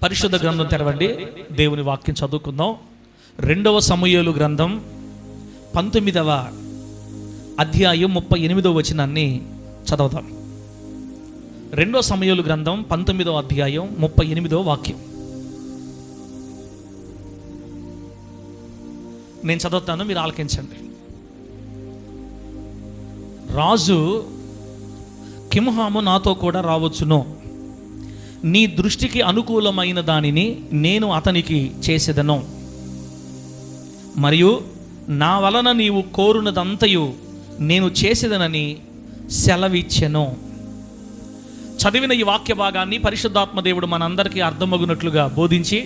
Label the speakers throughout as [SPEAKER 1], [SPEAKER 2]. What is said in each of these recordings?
[SPEAKER 1] పరిశుద్ధ గ్రంథం తెరవండి, దేవుని వాక్యం చదువుకుందాం. 2వ సమూయేలు గ్రంథం 19వ అధ్యాయం 38వ వచనాన్ని చదువుతాం. 2వ సమూయేలు గ్రంథం 19వ అధ్యాయం 38వ వాక్యం నేను చదువుతాను, మీరు ఆలకించండి. రాజు కింహాము నాతో కూడా రావచ్చును, నీ దృష్టికి అనుకూలమైన దానిని నేను అతనికి చేసేదను, మరియు నా వలన నీవు కోరునదంతయు నేను చేసేదనని సెలవిచ్చెను. చదివిన ఈ వాక్య భాగాన్ని పరిశుద్ధాత్మ దేవుడు మనందరికీ అర్థమగునట్లుగా బోధించి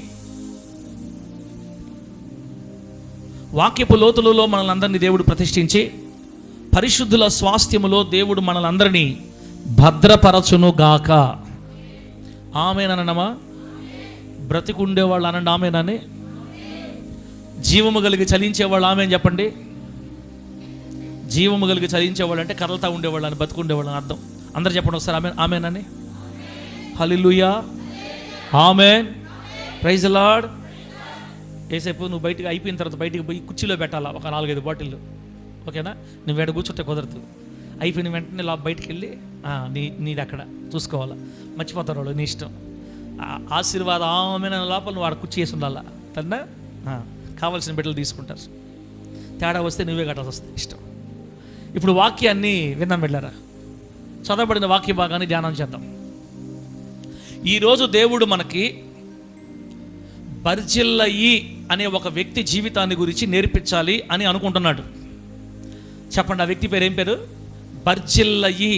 [SPEAKER 1] వాక్యపు లోతులలో మనల్ని అందరినీ దేవుడు ప్రతిష్ఠించి పరిశుద్ధుల స్వాస్థ్యములో దేవుడు మనలందరినీ భద్రపరచును గాక. ఆమేననమా? బ్రతికుండేవాళ్ళు అనండి ఆమేనని. జీవము కలిగి చలించేవాళ్ళు ఆమేన్ చెప్పండి. జీవము కలిగి చలించేవాళ్ళు అంటే కర్రలతో ఉండేవాళ్ళు అని, బతుకుండేవాళ్ళు అని అర్థం. అందరు చెప్పండి ఒకసారి ఆమేన్ ఆమేనని. హల్లెలూయా, ఆమేన్, ప్రైజ్ ది లార్డ్. ఏసేపు నువ్వు బయటికి అయిపోయిన తర్వాత బయటికి పోయి కుర్చీలో పెట్టాలా ఒక 4-5 బాటిళ్ళు, ఓకేనా? నువ్వు వేడ కూర్చుంటే కుదరదు. అయిపోయిన వెంటనే బయటికి వెళ్ళి నీది అక్కడ చూసుకోవాలా, మర్చిపోతారు వాళ్ళు, నీ ఇష్టం. ఆశీర్వాదం ఆమె లోపల నువ్వు ఆడ కుర్చీ వేసి ఉండాలా, తన్నా కావాల్సిన బిడ్డలు తీసుకుంటారు. తేడా వస్తే నువ్వే కట్టాల్సి వస్తుంది, ఇష్టం. ఇప్పుడు వాక్యాన్ని విందాం వెళ్ళారా? చదవబడిన వాక్య భాగాన్ని ధ్యానం చేద్దాం. ఈరోజు దేవుడు మనకి బర్జిల్లయి అనే ఒక వ్యక్తి జీవితాన్ని గురించి నేర్పించాలి అని అనుకుంటున్నాడు. చెప్పండి, ఆ వ్యక్తి పేరు ఏం పేరు? బర్జిల్లయి.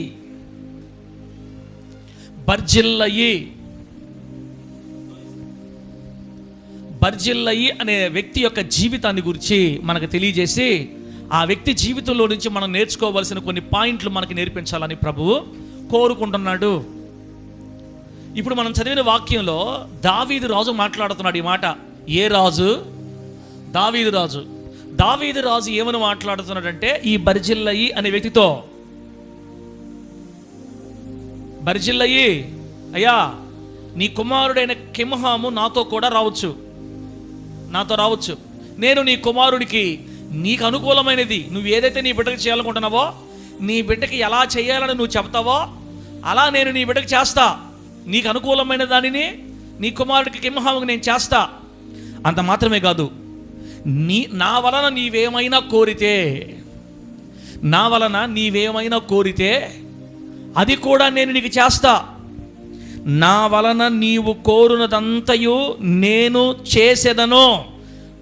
[SPEAKER 1] బర్జిల్లయి బర్జిల్లయి అనే వ్యక్తి యొక్క జీవితాన్ని గురించి మనకు తెలియజేసి ఆ వ్యక్తి జీవితంలో నుంచి మనం నేర్చుకోవాల్సిన కొన్ని పాయింట్లు మనకి నేర్పించాలని ప్రభువు కోరుకుంటున్నాడు. ఇప్పుడు మనం చదివిన వాక్యంలో దావీదు రాజు మాట్లాడుతున్నాడు ఈ మాట. ఏ రాజు? దావీదు రాజు. దావీదు రాజు ఏమని మాట్లాడుతున్నాడంటే ఈ బర్జిల్లయి అనే వ్యక్తితో, బర్జిల్లయి అయ్యా, నీ కుమారుడైన కింహాము నాతో కూడా రావచ్చు, నాతో రావచ్చు. నేను నీ కుమారుడికి నీకు అనుకూలమైనది, నువ్వు ఏదైతే నీ బిడ్డకి చేయాలనుకుంటున్నావో, నీ బిడ్డకి ఎలా చేయాలని నువ్వు చెప్తావో అలా నేను నీ బిడ్డకి చేస్తా. నీకు అనుకూలమైన దానిని నీ కుమారుడికి కింహాముకి నేను చేస్తా. అంత మాత్రమే కాదు, నా వలన నీవేమైనా కోరితే అది కూడా నేను నీకు చేస్తా. నా వలన నీవు కోరునదంతయు నేను చేసేదను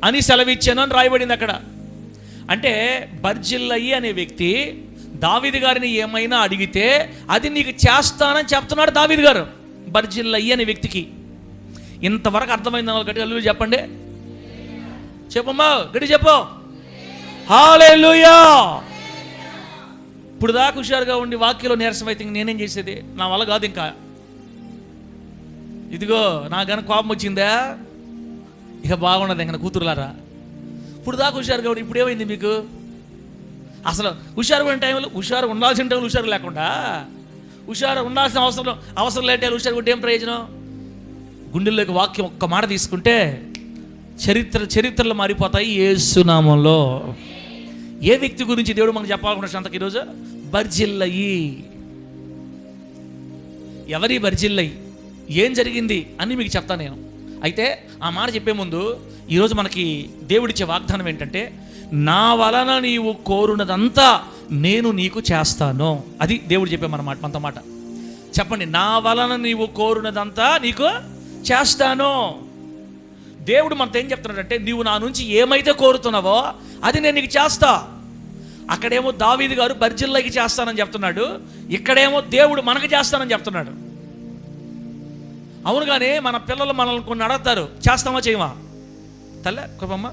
[SPEAKER 1] అని సెలవిచ్చాను అని రాయబడింది అక్కడ. అంటే బర్జిల్లయి అనే వ్యక్తి దావీదు గారిని ఏమైనా అడిగితే అది నీకు చేస్తానని చెప్తున్నాడు దావీదు గారు బర్జిల్లయి అనే వ్యక్తికి. ఇంతవరకు అర్థమైంది గట్టి హల్లెలూయా చెప్పండి. చెప్పమ్మా, గట్టి చెప్పు. హల్లెలూయా. ఇప్పుడు దాకా హుషారుగా ఉండి వాక్యంలో నీరసమైతే నేనేం చేసేది? నా వల్ల కాదు. ఇంకా ఇదిగో నా గన కోపం వచ్చిందా, ఇక బాగున్నది ఇంకా కూతురులారా. ఇప్పుడు దాకా హుషారుగా ఉండి ఇప్పుడు ఏమైంది మీకు? అసలు హుషారు ఉన్న టైంలో, హుషారు ఉండాల్సిన టైంలో హుషారు లేకుండా, హుషారు ఉండాల్సిన అవసరం లేని టైంలో హుషారు ఉంటే ఏం ప్రయోజనం? గుండెల్లోకి వాక్యం ఒక్క మాట తీసుకుంటే చరిత్రలు మారిపోతాయి యేసు నామంలో. ఏ వ్యక్తి గురించి దేవుడు మనకు చెప్పాలనుకుంటున్నాడు అంతకు ఈరోజు? బర్జిల్లయి. ఎవరి బర్జిల్లయి, ఏం జరిగింది అని మీకు చెప్తాను నేను. అయితే ఆ మాట చెప్పే ముందు ఈరోజు మనకి దేవుడిచ్చే వాగ్దానం ఏంటంటే, నా వలన నీవు కోరునదంతా నేను నీకు చేస్తాను. అది దేవుడు చెప్పే మనతో మాట. చెప్పండి, నా వలన నీవు కోరునదంతా నీకు చేస్తాను. దేవుడు మనతో ఏం చెప్తున్నాడంటే, నీవు నా నుంచి ఏమైతే కోరుతున్నావో అది నేను నీకు చేస్తా. అక్కడేమో దావీదు గారు బర్జిల్లయికి చేస్తానని చెప్తున్నాడు, ఇక్కడేమో దేవుడు మనకు చేస్తానని చెప్తున్నాడు. అవునుగానే మన పిల్లలు మనల్ని కొన్ని అడుగుతారు, చేస్తామా చేయమా? తల్లే కృపమ్మ,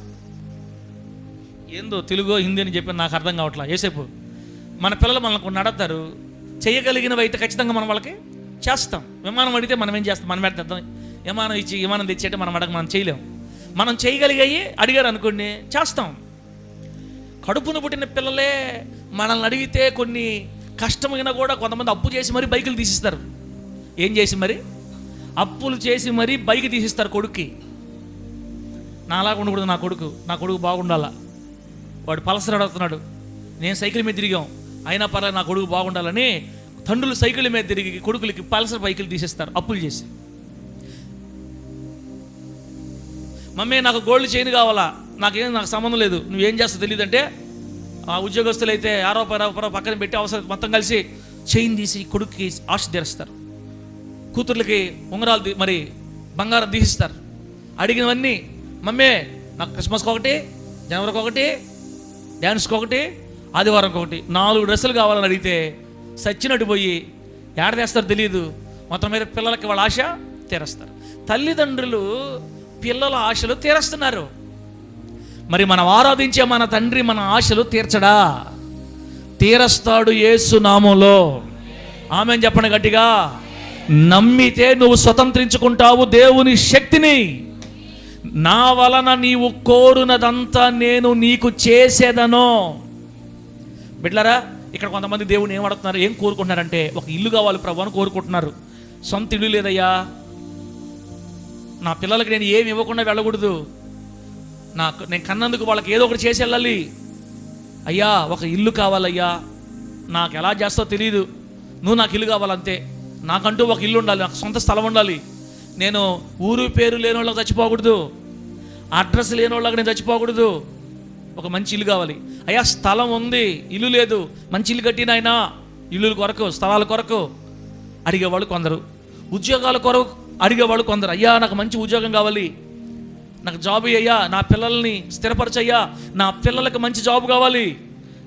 [SPEAKER 1] ఏందో తెలుగో హిందీ అని చెప్పి నాకు అర్థం కావట్లా. ఏసేపు మన పిల్లలు మనల్ని కొన్ని అడుగుతారు, చేయగలిగినవి అయితే ఖచ్చితంగా మనం వాళ్ళకి చేస్తాం. విమానం అడిగితే మనం ఏం చేస్తాం? మనం పెడతాం. విమానం తెచ్చేటే మనం చేయలేం. మనం చేయగలిగాయి అడిగారు అనుకోండి, చేస్తాం. కడుపును పుట్టిన పిల్లలే మనల్ని అడిగితే కొన్ని కష్టమైనా కూడా కొంతమంది అప్పు చేసి మరి బైకులు తీసిస్తారు. ఏం చేసి మరి? అప్పులు చేసి మరీ బైక్ తీసిస్తారు కొడుక్కి. నాలాగా ఉండకూడదు, నా కొడుకు బాగుండాలా. వాడు పల్సర్ అడుగుతున్నాడు, నేను సైకిల్ మీద తిరిగాం, అయినా పర్లేదు నా కొడుకు బాగుండాలని తండ్రులు సైకిల్ మీద తిరిగి కొడుకులకి పల్సర్ బైకులు తీసిస్తారు అప్పులు చేసి. మమ్మీ నాకు గోల్డ్ చైన్ కావాలా, నాకు సంబంధం లేదు, నువ్వేం చేస్తావు తెలియదు అంటే, ఆ ఉద్యోగస్తులు అయితే 60 పక్కన పెట్టి అవసరం మొత్తం కలిసి చైన్ తీసి కొడుకుకి ఆశ తీరుస్తారు. కూతుర్లకి ఉంగరాలు మరి బంగారం తీసిస్తారు. అడిగినవన్నీ, మమ్మీ నాకు క్రిస్మస్కి ఒకటి, జనవరికి ఒకటి, డ్యాన్స్కి ఒకటి, ఆదివారంకి ఒకటి, 4 డ్రెస్సులు కావాలని అడిగితే సచ్చినట్టు పోయి ఏడ తెస్తారో తెలియదు. మొత్తం మీద పిల్లలకి వాళ్ళ ఆశ తీరుస్తారు. తల్లిదండ్రులు పిల్లల ఆశలు తీరుస్తున్నారు. మరి మనం ఆరాధించే మన తండ్రి మన ఆశలు తీర్చడా? తీరస్తాడు యేసు నామములో. ఆమేన్ చెప్పండి గట్టిగా. నమ్మితే నువ్వు స్వతంత్రించుకుంటావు దేవుని శక్తిని. నా వలన నీవు కోరునదంతా నేను నీకు చేసేదను. బిడ్డలారా, ఇక్కడ కొంతమంది దేవుని ఏం అడుగుతున్నారు, ఏం కోరుకుంటున్నారంటే, ఒక ఇల్లు కావాలి ప్రభు అని కోరుకుంటున్నారు. సొంత ఇల్లు లేదయ్యా, నా పిల్లలకి నేను ఏమి ఇవ్వకుండా వెళ్ళకూడదు, నేను కన్నందుకు వాళ్ళకి ఏదో ఒకటి చేసి వెళ్ళాలి. అయ్యా ఒక ఇల్లు కావాలయ్యా, నాకు ఎలా చేస్తావో తెలియదు, నువ్వు నాకు ఇల్లు కావాలంతే, నాకంటూ ఒక ఇల్లు ఉండాలి, నాకు సొంత స్థలం ఉండాలి, నేను ఊరు పేరు లేని వాళ్ళకి చచ్చిపోకూడదు, అడ్రస్ లేని వాళ్ళకి నేను చచ్చిపోకూడదు, ఒక మంచి ఇల్లు కావాలి. అయ్యా స్థలం ఉంది, ఇల్లు లేదు, మంచి ఇల్లు కట్టినైనా ఇల్లుల కొరకు స్థలాల కొరకు అడిగేవాళ్ళు కొందరు, ఉద్యోగాల కొరకు అడిగేవాళ్ళు కొందరు. అయ్యా నాకు మంచి ఉద్యోగం కావాలి, నాకు జాబ్ అయ్యా, నా పిల్లల్ని స్థిరపరచయ్యా, నా పిల్లలకి మంచి జాబ్ కావాలి,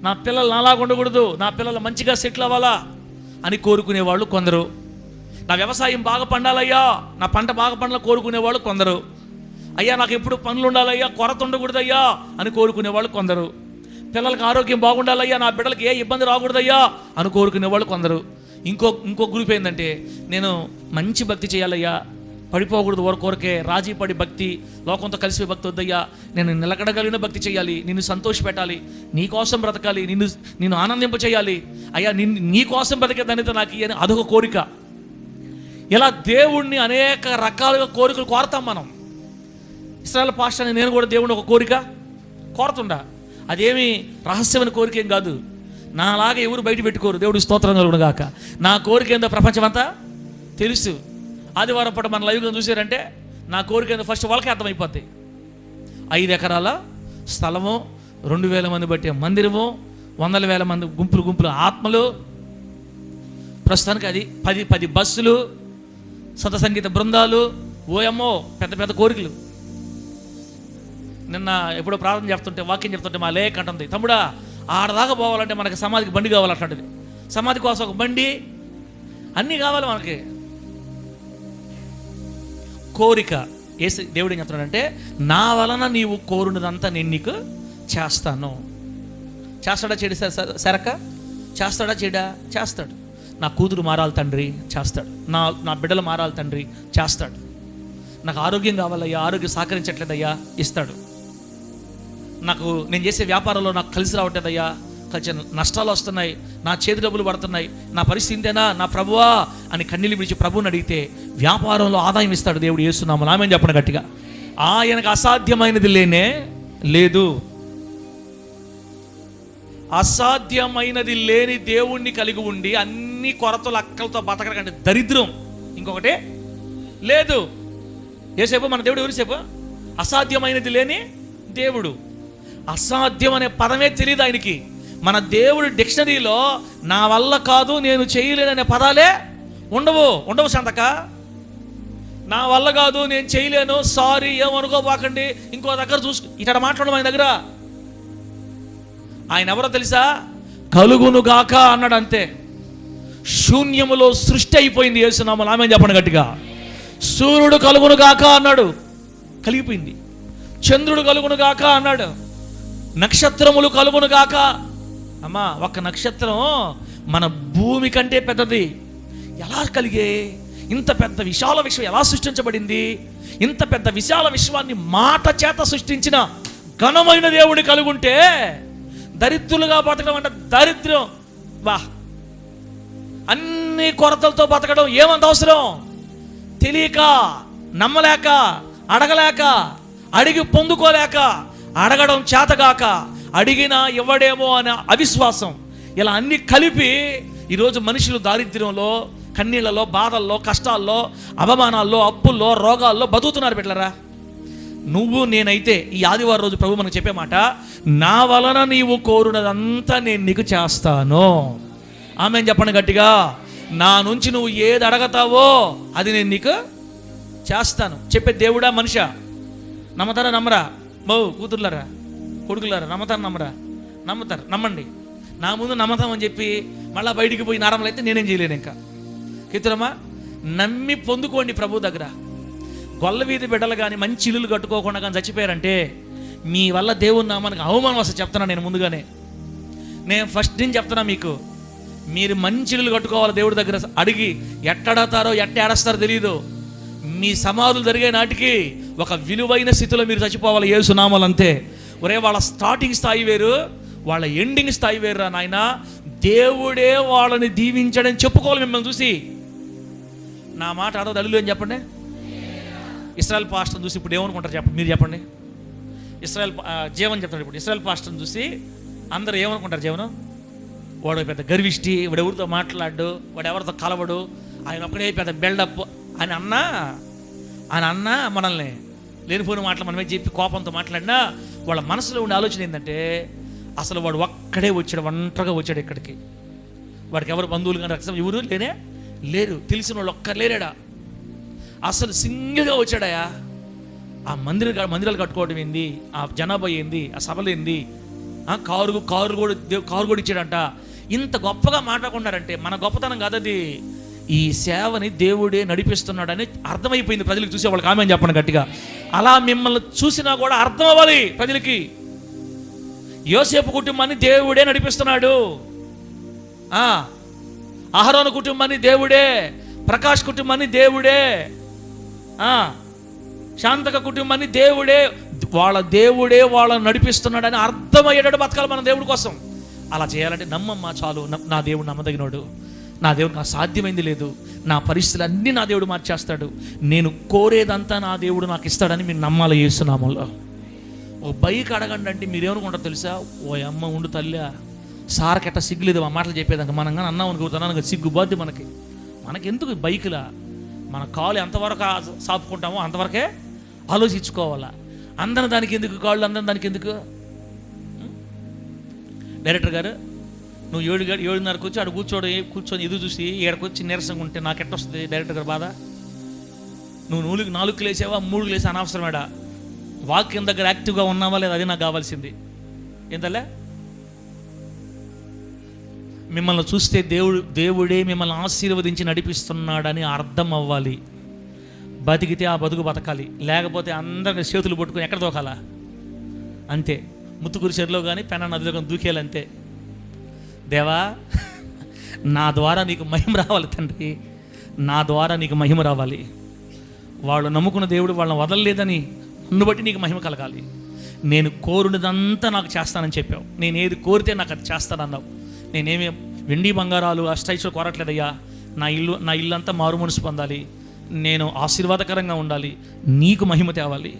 [SPEAKER 1] నా పిల్లలు నాలాగా ఉండకూడదు, నా పిల్లలు మంచిగా సెటిల్ అవ్వాలా అని కోరుకునేవాళ్ళు కొందరు. నా వ్యవసాయం బాగా పండాలయ్యా, నా పంట బాగా పండాలని కోరుకునేవాళ్ళు కొందరు. అయ్యా నాకు ఎప్పుడు పనులు ఉండాలయ్యా, కొరత ఉండకూడదయ్యా అని కోరుకునేవాళ్ళు కొందరు. పిల్లలకి ఆరోగ్యం బాగుండాలయ్యా, నా బిడ్డలకి ఏ ఇబ్బంది రాకూడదయ్యా అని కోరుకునేవాళ్ళు కొందరు. ఇంకో గ్రూప్ ఏంటంటే, నేను మంచి భక్తి చేయాలయ్యా, పడిపోకూడదు కోరికే, రాజీ పడి భక్తి, లోకంతో కలిసి భక్తి వద్దయ్యా, నేను నిలకడగలిగిన భక్తి చేయాలి, నిన్ను సంతోష పెట్టాలి, నీ కోసం బ్రతకాలి, నిన్ను ఆనందింప చేయాలి, అయ్యా నీ కోసం బ్రతికే దానితో నాకు అని అదొక కోరిక. ఇలా దేవుణ్ణి అనేక రకాలుగా కోరికలు కోరతాం మనం. ఇశ్రాయేల్ పాస్టర్ అని నేను కూడా దేవుడిని ఒక కోరిక కోరుతుండా, అదేమి రహస్యమైన కోరిక ఏం కాదు, నాలాగా ఎవరు బయట పెట్టుకోరు, దేవుడు స్తోత్రం కలుగును గాక. నా కోరిక ఏందో ప్రపంచం అంతా తెలుసు. ఆదివారం పూట మన లైవ్గా చూసారంటే నా కోరిక ఏందో ఫస్ట్ వాళ్ళకే అర్థమైపోద్ది. 5 ఎకరాల స్థలము, 2000 మంది బట్టే మందిరము, 100,000 మంది గుంపులు ఆత్మలు, ప్రస్తుతానికి అది 10 బస్సులు, సత సంగీత బృందాలు, ఓయమ్మో పెద్ద కోరికలు. నిన్న ఎప్పుడో ప్రార్థన చెప్తుంటే, వాక్యం చెప్తుంటే మా లేఖ అంటుంది, తమ్ముడా ఆడదాకా పోవాలంటే మనకి సమాధికి బండి కావాలి అట్లాంటిది, సమాధి కోసం ఒక బండి, అన్నీ కావాలి మనకి. కోరిక. దేవుడు ఏం చెప్తున్నాడంటే, నా వలన నీవు కోరునదంతా నేను నీకు చేస్తాను. చేస్తాడా చెడు సరక? చేస్తాడా చెడా? చేస్తాడు. నా కూతురు మారాలి తండ్రి, చేస్తాడు. నా బిడ్డలు మారాలి తండ్రి, చేస్తాడు. నాకు ఆరోగ్యం కావాలయ్యా, ఆరోగ్యం సహకరించట్లేదయ్యా, ఇస్తాడు. నాకు నేను చేసే వ్యాపారంలో నాకు కలిసి రావట్లేదయ్యా, కలిసి నష్టాలు వస్తున్నాయి, నా చేతి డబ్బులు పడుతున్నాయి, నా పరిస్థితి ఇంతేనా నా ప్రభువా అని కన్నీళ్ళు విడిచి ప్రభువుని అడిగితే వ్యాపారంలో ఆదాయం ఇస్తాడు దేవుడు. యేసునామములో ఆమేన్ చెప్పండి గట్టిగా. ఆయనకు అసాధ్యమైనది లేనే లేదు. అసాధ్యమైనది లేని దేవుణ్ణి కలిగి ఉండి అన్ని కొరతలు అక్కలతో బతకడం కంటే దరిద్రం ఇంకొకటే లేదు. ఏసేపు మన దేవుడు ఎవరిసేపు? అసాధ్యమైనది లేని దేవుడు. అసాధ్యం అనే పదమే తెలియదు ఆయనకి. మన దేవుడి డిక్షనరీలో నా వల్ల కాదు, నేను చేయలేననే పదాలే ఉండవు సంతక. నా వల్ల కాదు, నేను చేయలేను, సారీ, ఏమనుకోబాకండి, ఇంకో దగ్గర ఇట్లా మాట్లాడడం ఆయన దగ్గర. ఆయన ఎవరో తెలుసా? కలుగును గాక అన్నాడు అంతే. శూన్యములో సృష్టి అయిపోయింది యేసునామములో ఆమేన్ చెప్పండి గట్టిగా. సూర్యుడు కలుగును గాక అన్నాడు, కలిగిపోయింది. చంద్రుడు కలుగును గాక అన్నాడు, నక్షత్రములు కలుగును గాక. అమ్మా, ఒక నక్షత్రం మన భూమి కంటే పెద్దది. ఎలా కలిగే? ఇంత పెద్ద విశాల విశ్వం ఎలా సృష్టించబడింది? ఇంత పెద్ద విశాల విశ్వాన్ని మాట చేత సృష్టించిన ఘనమైన దేవుడి కలుగుంటే దరిద్రులుగా బతకడం అంటే దరిద్రం. అన్ని కొరతలతో బతకడం ఏమంత అవసరం? తెలియక, నమ్మలేక, అడగలేక, అడిగి పొందుకోలేక, అడగడం చేతగాక, అడిగినా ఇవ్వడేమో అనే అవిశ్వాసం, ఇలా అన్ని కలిపి ఈరోజు మనుషులు దారిద్ర్యంలో, కన్నీళ్లలో, బాధల్లో, కష్టాల్లో, అవమానాల్లో, అప్పుల్లో, రోగాల్లో బతుకుతున్నారు బిడ్డలారా. నువ్వు నేనైతే ఈ ఆదివారం రోజు ప్రభు మనకు చెప్పే మాట, నా వలన నీవు కోరునదంతా నేను నీకు చేస్తాను. ఆమెన్ చెప్పండి గట్టిగా. నా నుంచి నువ్వు ఏది అడగతావో అది నేను నీకు చేస్తాను. చెప్పే దేవుడా మనిషా? నమ్మతారా నమ్మరా? కూతుర్లారా, కొడుకులారా, నమ్మతారా నమ్మరా? నమ్ముతారు, నమ్మండి. నా ముందు నమ్మతామని చెప్పి మళ్ళీ బయటికి పోయి నార్మల్ అయితే నేనేం చేయలేను. ఇంకా కీర్తనమ్మా, నమ్మి పొందుకోండి ప్రభు దగ్గర. గొల్ల వీధి బిడ్డలు కానీ మంచి ఇల్లులు కట్టుకోకుండా కానీ చచ్చిపోయారంటే మీ వల్ల దేవుని నామానికి అవమానం వస్తే చెప్తున్నా. నేను ముందుగానే ఫస్ట్ నుంచి చెప్తున్నా మీకు, మీరు మంచి ఇల్లులు కట్టుకోవాలి. దేవుడి దగ్గర అడిగి ఎట్టడతారో ఏడస్తారో తెలియదు. మీ సమాధులు జరిగే నాటికి ఒక విలువైన స్థితిలో మీరు చచ్చిపోవాలి యేసు నామములో. అంతే. ఒరే, వాళ్ళ స్టార్టింగ్ స్థాయి వేరు, వాళ్ళ ఎండింగ్ స్థాయి వేరు రా నాయన. దేవుడే వాళ్ళని దీవించడని చెప్పుకోవాలి. మిమ్మల్ని చూసి నా మాట అడగదు అడుగు అని చెప్పండి. ఇస్రాయల్ పాస్టర్ని చూసి ఇప్పుడు ఏమనుకుంటారు చెప్పండి, మీరు చెప్పండి. జీవన్ చెప్తాడు. ఇప్పుడు ఇస్రాయల్ పాస్టర్ని చూసి అందరూ ఏమనుకుంటారు? జీవనం వాడు పెద్ద గర్విష్టి, వాడు ఎవరితో మాట్లాడు, వాడు ఎవరితో కలవడు, ఆయన ఒక్కడే పెద్ద బిల్డప్ అని అన్నా మనల్ని లేనిపోయిన మాటలు మనమే చెప్పి కోపంతో మాట్లాడినా వాళ్ళ మనసులో ఉండే ఆలోచన ఏంటంటే అసలు వాడు ఒక్కడే వచ్చాడు, ఒంటరిగా వచ్చాడు ఇక్కడికి. వాడికి ఎవరు బంధువులు కానీ రక్షణ ఎవరు లేరు, తెలిసిన వాళ్ళు ఒక్కరు లేరాడా, అసలు సింగిల్గా వచ్చాడయా. ఆ మందిరాలు కట్టుకోవడం ఏంది, ఆ జనాభా ఏంది, ఆ సభలు ఏంది, కారు కూడా ఇచ్చాడంట. ఇంత గొప్పగా మాట్లాడుకున్నారంటే మన గొప్పతనం కాదది, ఈ సేవని దేవుడే నడిపిస్తున్నాడని అర్థమైపోయింది ప్రజలకు. చూసే వాళ్ళకి ఆమె చెప్పండి గట్టిగా. అలా మిమ్మల్ని చూసినా కూడా అర్థం అవ్వాలి ప్రజలకి. యోసేపు కుటుంబాన్ని దేవుడే నడిపిస్తున్నాడు, అహరోను కుటుంబాన్ని దేవుడే, ప్రకాష్ కుటుంబాన్ని దేవుడే, శాంతక కుటుంబాన్ని దేవుడే, దేవుడే వాళ్ళని నడిపిస్తున్నాడని అర్థమయ్యేటట్టు బతకాలి మన దేవుడి కోసం. అలా చేయాలంటే నమ్మమ్మా చాలు. నా దేవుడు నమ్మదగినోడు, నా దేవుడు నాకు సాధ్యమైంది లేదు, నా పరిస్థితులు అన్నీ నా దేవుడు మార్చేస్తాడు, నేను కోరేదంతా నా దేవుడు నాకు ఇస్తాడని మీరు నమ్మాలి యేసు నామములో. ఓ బైక్ అడగండి అంటే మీరేమనుకుంటారు తెలుసా? ఓ అమ్మ ఉండు తల్లి, సార్కెట్ట సిగ్గులేదు ఆ మాటలు చెప్పేదాక. మనం కానీ అన్నాం అనుకుంటున్నాను సిగ్గు బాధ్య మనకెందుకు బైకులా? మన కాలు ఎంతవరకు సాపుకుంటామో అంతవరకే ఆలోచించుకోవాలా. అందరం దానికి ఎందుకు కాళ్ళు, అందరం దానికి ఎందుకు? డైరెక్టర్ గారు, నువ్వు 7:30 వచ్చి ఆడ కూర్చొని ఎదురు చూసి ఏడకొచ్చి నీరసంగా ఉంటే నాకు ఎట్టొస్తుంది డైరెక్టర్ గారు బాధ? నువ్వు 4 లేసావా 3 లేసా అనవసరమేడా? వాక్యం దగ్గర యాక్టివ్గా ఉన్నావా లేదా? అది నాకు కావాల్సింది. ఏంటలే మిమ్మల్ని చూస్తే దేవుడే మిమ్మల్ని ఆశీర్వదించి నడిపిస్తున్నాడని అర్థం అవ్వాలి. బతికితే ఆ బతుకు బతకాలి, లేకపోతే అందరిని చేతులు పట్టుకొని ఎక్కడ దూకాలా అంతే. ముత్తుకూరు చెరులో కానీ పెన్నా నదిలో కానీ దూకేయాలంతే. దేవా, నా ద్వారా నీకు మహిమ రావాలి తండ్రి, నా ద్వారా నీకు మహిమ రావాలి. వాళ్ళు నమ్ముకున్న దేవుడు వాళ్ళని వదలలేదని నన్ను బట్టి నీకు మహిమ కలగాలి. నేను కోరునదంతా నాకు చేస్తానని చెప్పావు. నేను ఏది కోరితే నాకు అది చేస్తానన్నావు. నేనేమి వెండి బంగారాలు అష్టైశ్వర్యం కోరట్లేదయ్యా. నా ఇల్లు అంతా మారు మనసు పొందాలి, నేను ఆశీర్వాదకరంగా ఉండాలి, నీకు మహిమ తేవాలి,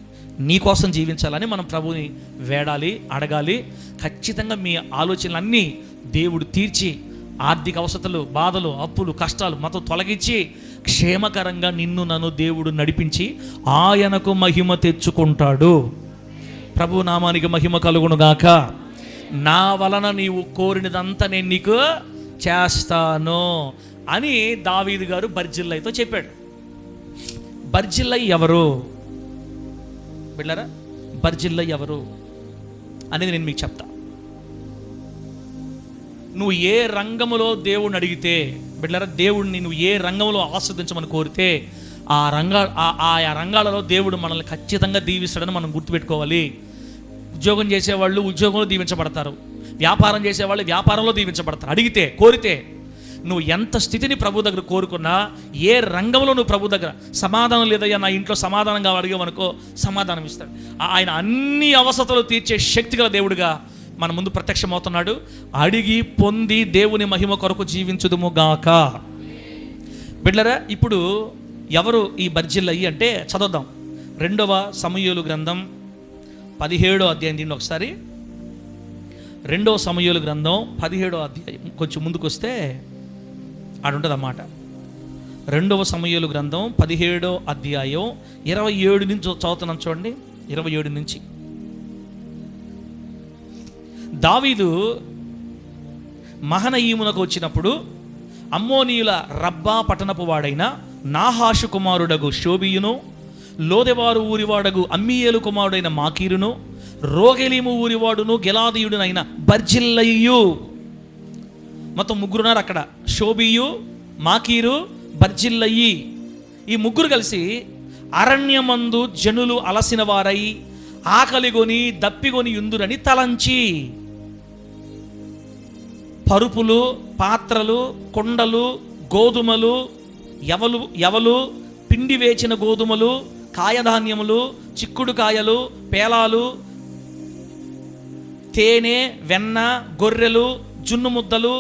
[SPEAKER 1] నీ కోసం జీవించాలని మనం ప్రభుని వేడాలి, అడగాలి. ఖచ్చితంగా మీ ఆలోచనలన్నీ దేవుడు తీర్చి ఆర్థిక అవసరాలు, బాధలు, అప్పులు, కష్టాలు మొత్తం తొలగించి క్షేమకరంగా నిన్ను నన్ను దేవుడు నడిపించి ఆయనకు మహిమ తెచ్చుకుంటాడు. ప్రభు నామానికి మహిమ కలుగునుగాక. నా వలన నీవు కోరినదంతా నేను నీకు చేస్తాను అని దావీదు గారు బర్జిల్లైతో చెప్పాడు. బర్జిల్లై ఎవరు బిడ్డలారా? బర్జిల్లై ఎవరు అనేది నేను మీకు చెప్తా. నువ్వు ఏ రంగములో దేవుడిని అడిగితే బిడ్డలారా, దేవుడిని నువ్వు ఏ రంగంలో ఆస్వాదించమని కోరితే ఆయా రంగాలలో దేవుడు మనల్ని ఖచ్చితంగా దీవిస్తాడని మనం గుర్తుపెట్టుకోవాలి. ఉద్యోగం చేసేవాళ్ళు ఉద్యోగంలో దీవించబడతారు, వ్యాపారం చేసేవాళ్ళు వ్యాపారంలో దీవించబడతారు. అడిగితే, కోరితే నువ్వు ఎంత స్థితిని ప్రభు దగ్గర కోరుకున్నా, ఏ రంగంలో నువ్వు ప్రభు దగ్గర సమాధానం లేదయ్యా నా ఇంట్లో సమాధానంగా అడిగావనుకో, సమాధానం ఇస్తాడు. ఆయన అన్ని అవసరాలు తీర్చే శక్తి గల దేవుడిగా మన ముందు ప్రత్యక్షమవుతున్నాడు. అడిగి పొంది దేవుని మహిమ కొరకు జీవించుదుము గాక. బిడ్డలారా, ఇప్పుడు ఎవరు ఈ బర్జిల్లయి అంటే చదువుదాం. 2వ సమూయేలు గ్రంథం 17వ అధ్యాయం. దీన్ని ఒకసారి 2వ సమూయేలు గ్రంథం 17వ అధ్యాయం కొంచెం ముందుకు వస్తే ఆడుంటుంది అన్నమాట. 2వ సమూయేలు గ్రంథం 17వ అధ్యాయం 27 నుంచి చదువుతున్నాం చూడండి. 27 నుంచి. దావీదు మహనయీమునకు వచ్చినప్పుడు అమ్మోనీయుల రబ్బా పట్టణపు వాడైన నాహాషు కుమారుడగు షోబియును, లోదెవారు ఊరివాడగు అమ్మీయేలు కుమారుడైన మాకీరును, రోగెలీము ఊరివాడును గెలాదీయుడునైన బర్జిల్లయ్యు, మొత్తం ముగ్గురున్నారు అక్కడ. షోబియు, మాకీరు, బర్జిల్లయి. ఈ ముగ్గురు కలిసి అరణ్యమందు జనులు అలసిన వారై ఆకలిగొని దప్పిగొని యుందురని తలంచి పరుపులు, పాత్రలు, కొండలు, గోధుమలు, యవలు, పిండి వేచిన గోధుమలు, కాయధాన్యములు, చిక్కుడు కాయలు, పేలాలు, తేనె, వెన్న, గొర్రెలు, జున్ను ముద్దలు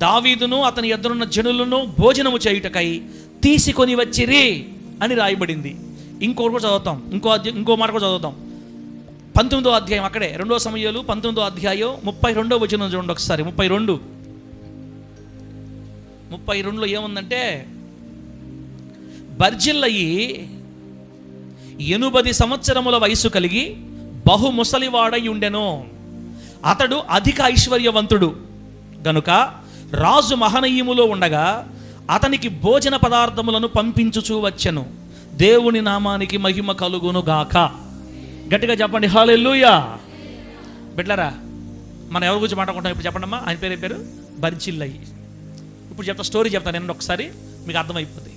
[SPEAKER 1] దావీదును అతని ఎదురున్న జనులను భోజనము చేయుటకై తీసుకొని వచ్చిరి అని రాయబడింది. ఇంకోటి కూడా చదువుతాం, ఇంకో మాట కూడా చదువుతాం. 19వ అధ్యాయం అక్కడే 2వ సమూయేలు 19వ అధ్యాయం 32వ వచనం చూడండి ఒకసారి. 32లో ఏముందంటే, బర్జిల్లయి 80 సంవత్సరముల వయసు కలిగి బహు ముసలివాడై ఉండెను. అతడు అధిక ఐశ్వర్యవంతుడు గనుక రాజు మహనయీములో ఉండగా అతనికి భోజన పదార్థములను పంపించుచూ వచ్చెను. దేవుని నామానికి మహిమ కలుగును గాక. గట్టిగా చెప్పండి హల్లెలూయా. బిడ్డలారా, మనం ఎవరి గురించి మాట్లాడుకుంటాం ఇప్పుడు చెప్పండమ్మా. ఆయన పేరు బర్జిల్లయి. ఇప్పుడు చెప్తా, స్టోరీ చెప్తాను నేను ఒకసారి, మీకు అర్థమైపోతుంది.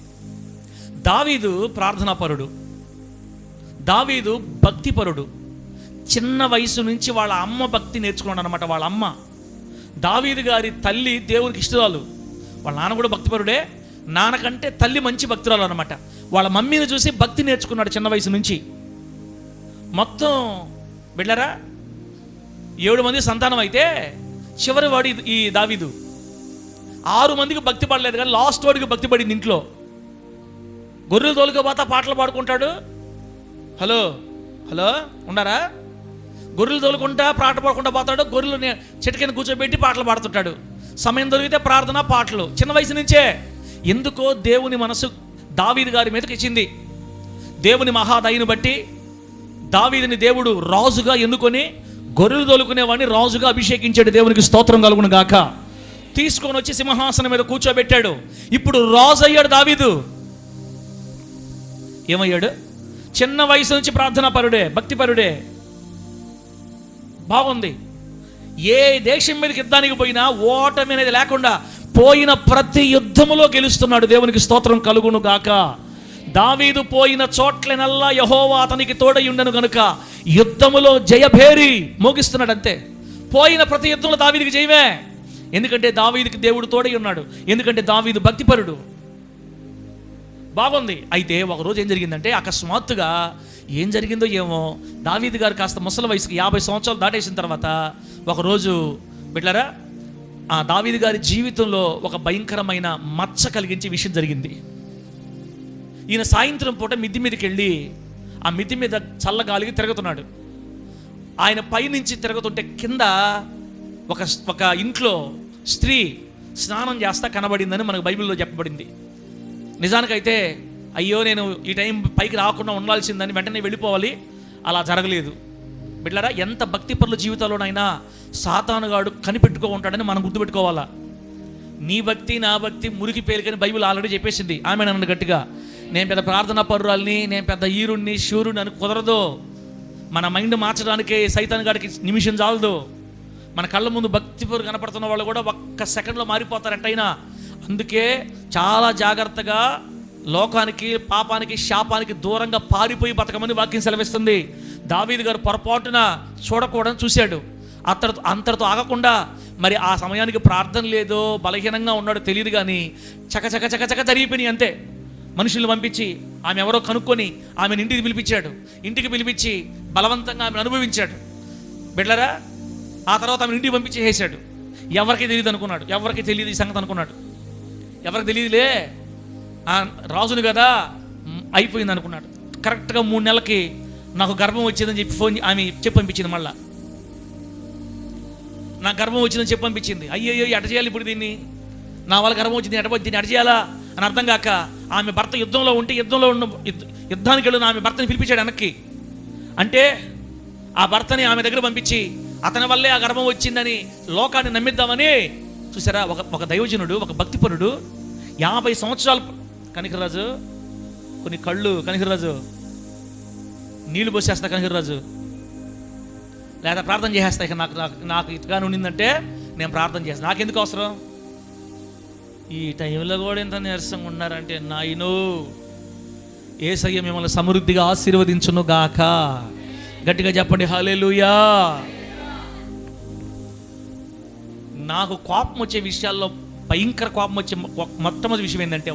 [SPEAKER 1] దావీదు ప్రార్థనాపరుడు, దావీదు భక్తిపరుడు. చిన్న వయసు నుంచి వాళ్ళ అమ్మ భక్తి నేర్చుకున్నాడు అనమాట. వాళ్ళ అమ్మ, దావీదు గారి తల్లి దేవునికి ఇష్టరాలు. వాళ్ళ నాన్న కూడా భక్తిపరుడే, నాన్నకంటే తల్లి మంచి భక్తురాలు అనమాట. వాళ్ళ మమ్మీని చూసి భక్తి నేర్చుకున్నాడు చిన్న వయసు నుంచి. మొత్తం బిడ్డరా 7 మంది సంతానం అయితే చివరి వాడు ఈ దావీదు. 6 మందికి భక్తి పడలేదు కానీ లాస్ట్ వాడికి భక్తి పడింది ఇంట్లో. గొర్రెలు తోలుకోపోతా పాటలు పాడుకుంటాడు. హలో ఉన్నారా? గొర్రెలు తోలుకుంటా పాటలు పాడుకుంటా పోతాడు. గొర్రెలు చెట్టు కింద కూర్చోబెట్టి పాటలు పాడుతుంటాడు. సమయం దొరికితే ప్రార్థన, పాటలు. చిన్న వయసు నుంచే. ఎందుకో దేవుని మనసు దావీదు గారి మీదకి ఇచ్చింది. దేవుని మహాదయను బట్టి దావీదుని దేవుడు రాజుగా ఎన్నుకొని గొర్రెలు తోలుకునేవాడిని రాజుగా అభిషేకించాడు. దేవునికి స్తోత్రం కలుగును గాక. తీసుకొని వచ్చి సింహాసనం మీద కూర్చోబెట్టాడు. ఇప్పుడు రాజు అయ్యాడు దావీదు. ఏమయ్యాడు? చిన్న వయసు నుంచి ప్రార్థనా పరుడే, భక్తిపరుడే. బాగుంది. ఏ దేశం మీదకి యుద్ధానికి పోయినా ఓటమి అనేది లేకుండా పోయిన ప్రతి యుద్ధములో గెలుస్తున్నాడు. దేవునికి స్తోత్రం కలుగును గాక. దావీదు పోయిన చోట్లనల్లా యెహోవా అతనికి తోడై ఉండెను గనుక యుద్ధములో జయభేరి మోగిస్తున్నాడు. అంతే. పోయిన ప్రతి యుద్ధంలో దావీదుకి జయమే. ఎందుకంటే దావీదుకి దేవుడు తోడై ఉన్నాడు. ఎందుకంటే దావీదు భక్తిపరుడు. బాగుంది. అయితే ఒకరోజు ఏం జరిగిందంటే, అకస్మాత్తుగా ఏం జరిగిందో ఏమో, దావీదు గారు కాస్త ముసలి వయసుకి 50 సంవత్సరాలు దాటేసిన తర్వాత ఒకరోజు బిడ్డలారా ఆ దావీదు గారి జీవితంలో ఒక భయంకరమైన మచ్చ కలిగించే విషయం జరిగింది. ఈయన సాయంత్రం పూట మిద్ది మీదకి వెళ్ళి ఆ మిద్ది మీద చల్లగాలికి తిరుగుతున్నాడు. ఆయన పైనుంచి తిరుగుతుంటే కింద ఒక ఇంట్లో స్త్రీ స్నానం చేస్తా కనబడిందని మనకు బైబిల్లో చెప్పబడింది. నిజానికైతే అయ్యో నేను ఈ టైం పైకి రాకుండా ఉండాల్సిందని వెంటనే వెళ్ళిపోవాలి, అలా జరగలేదు. బిడ్డలారా, ఎంత భక్తిపరుల జీవితాల్లోనైనా సాతానుగాడు కనిపెట్టుకో ఉంటాడని మనం గుర్తుపెట్టుకోవాలా. నీ భక్తి నా భక్తి మురికి పేలికని బైబిల్ ఆల్రెడీ చెప్పేసింది. ఆమె నన్ను గట్టిగా, నేను పెద్ద ప్రార్థనా పరురాల్ని, నేను పెద్ద ఈరుణ్ణి శూరుని అని కుదరదు. మన మైండ్ మార్చడానికి సైతాన్ గాడికి నిమిషం చాలదు. మన కళ్ళ ముందు భక్తిపరు కనపడుతున్న వాళ్ళు కూడా ఒక్క సెకండ్లో మారిపోతారంటైనా. అందుకే చాలా జాగ్రత్తగా లోకానికి, పాపానికి, శాపానికి దూరంగా పారిపోయి బతకమని వాక్యం సెలవిస్తుంది. దావీదు గారు పొరపాటున చూడకూడదని చూశాడు. అంతటితో ఆగకుండా మరి ఆ సమయానికి ప్రార్థన లేదో బలహీనంగా ఉన్నాడో తెలియదు కానీ చక జరిగిపోయినాయి అంతే. మనుషుల్ని పంపించి ఆమె ఎవరో కనుక్కొని ఆమెను ఇంటికి పిలిపించాడు. ఇంటికి పిలిపించి బలవంతంగా ఆమెను అనుభవించాడు. బిడ్డలారా, ఆ తర్వాత ఆమెను ఇంటికి పంపించేసాడు. ఎవరికి తెలియదు అనుకున్నాడు. ఎవరికి తెలియదు ఈ సంగతి అనుకున్నాడు. ఎవరికి తెలియదులే, రాజును కదా అయిపోయింది అనుకున్నాడు. కరెక్ట్గా 3 నెలలకి నాకు గర్భం వచ్చిందని చెప్పి ఆమె చెప్పి పంపించింది. మళ్ళా నాకు గర్భం వచ్చిందని చెప్పి పంపించింది. అయ్యో ఎట చేయాలి ఇప్పుడు దీన్ని, నా వాళ్ళ గర్భం వచ్చింది దీన్ని ఎట చేయాలా అని అర్థం కాక ఆమె భర్త యుద్ధంలో ఉంటే యుద్ధానికి వెళ్ళిన ఆమె భర్తని పిలిపించాడు వెనక్కి. అంటే ఆ భర్తని ఆమె దగ్గర పంపించి అతని వల్లే ఆ గర్భం వచ్చిందని లోకాన్ని నమ్మిద్దామని చూసారా. ఒక దైవజనుడు, ఒక భక్తిపరుడు 50 సంవత్సరాలు కనికరాజు కొన్ని కళ్ళు కనికరాజు నీళ్లు పోసేస్తా కనికరాజు, లేదా ప్రార్థన చేసేస్తా. ఇక నాకు ఇటుగా ఉండిందంటే నేను ప్రార్థన చేస్తాను, నాకెందుకు అవసరం. ఈ టైంలో కూడా ఎంత నీరసంగా ఉన్నారంటే నాయనో యేసయ్య మిమ్మల్ని సమృద్ధిగా ఆశీర్వదించును గాక. గట్టిగా చెప్పండి హల్లెలూయా. నాకు కోపం వచ్చే విషయాల్లో భయంకర కోపం వచ్చే మొట్టమొదటి విషయం ఏంటంటే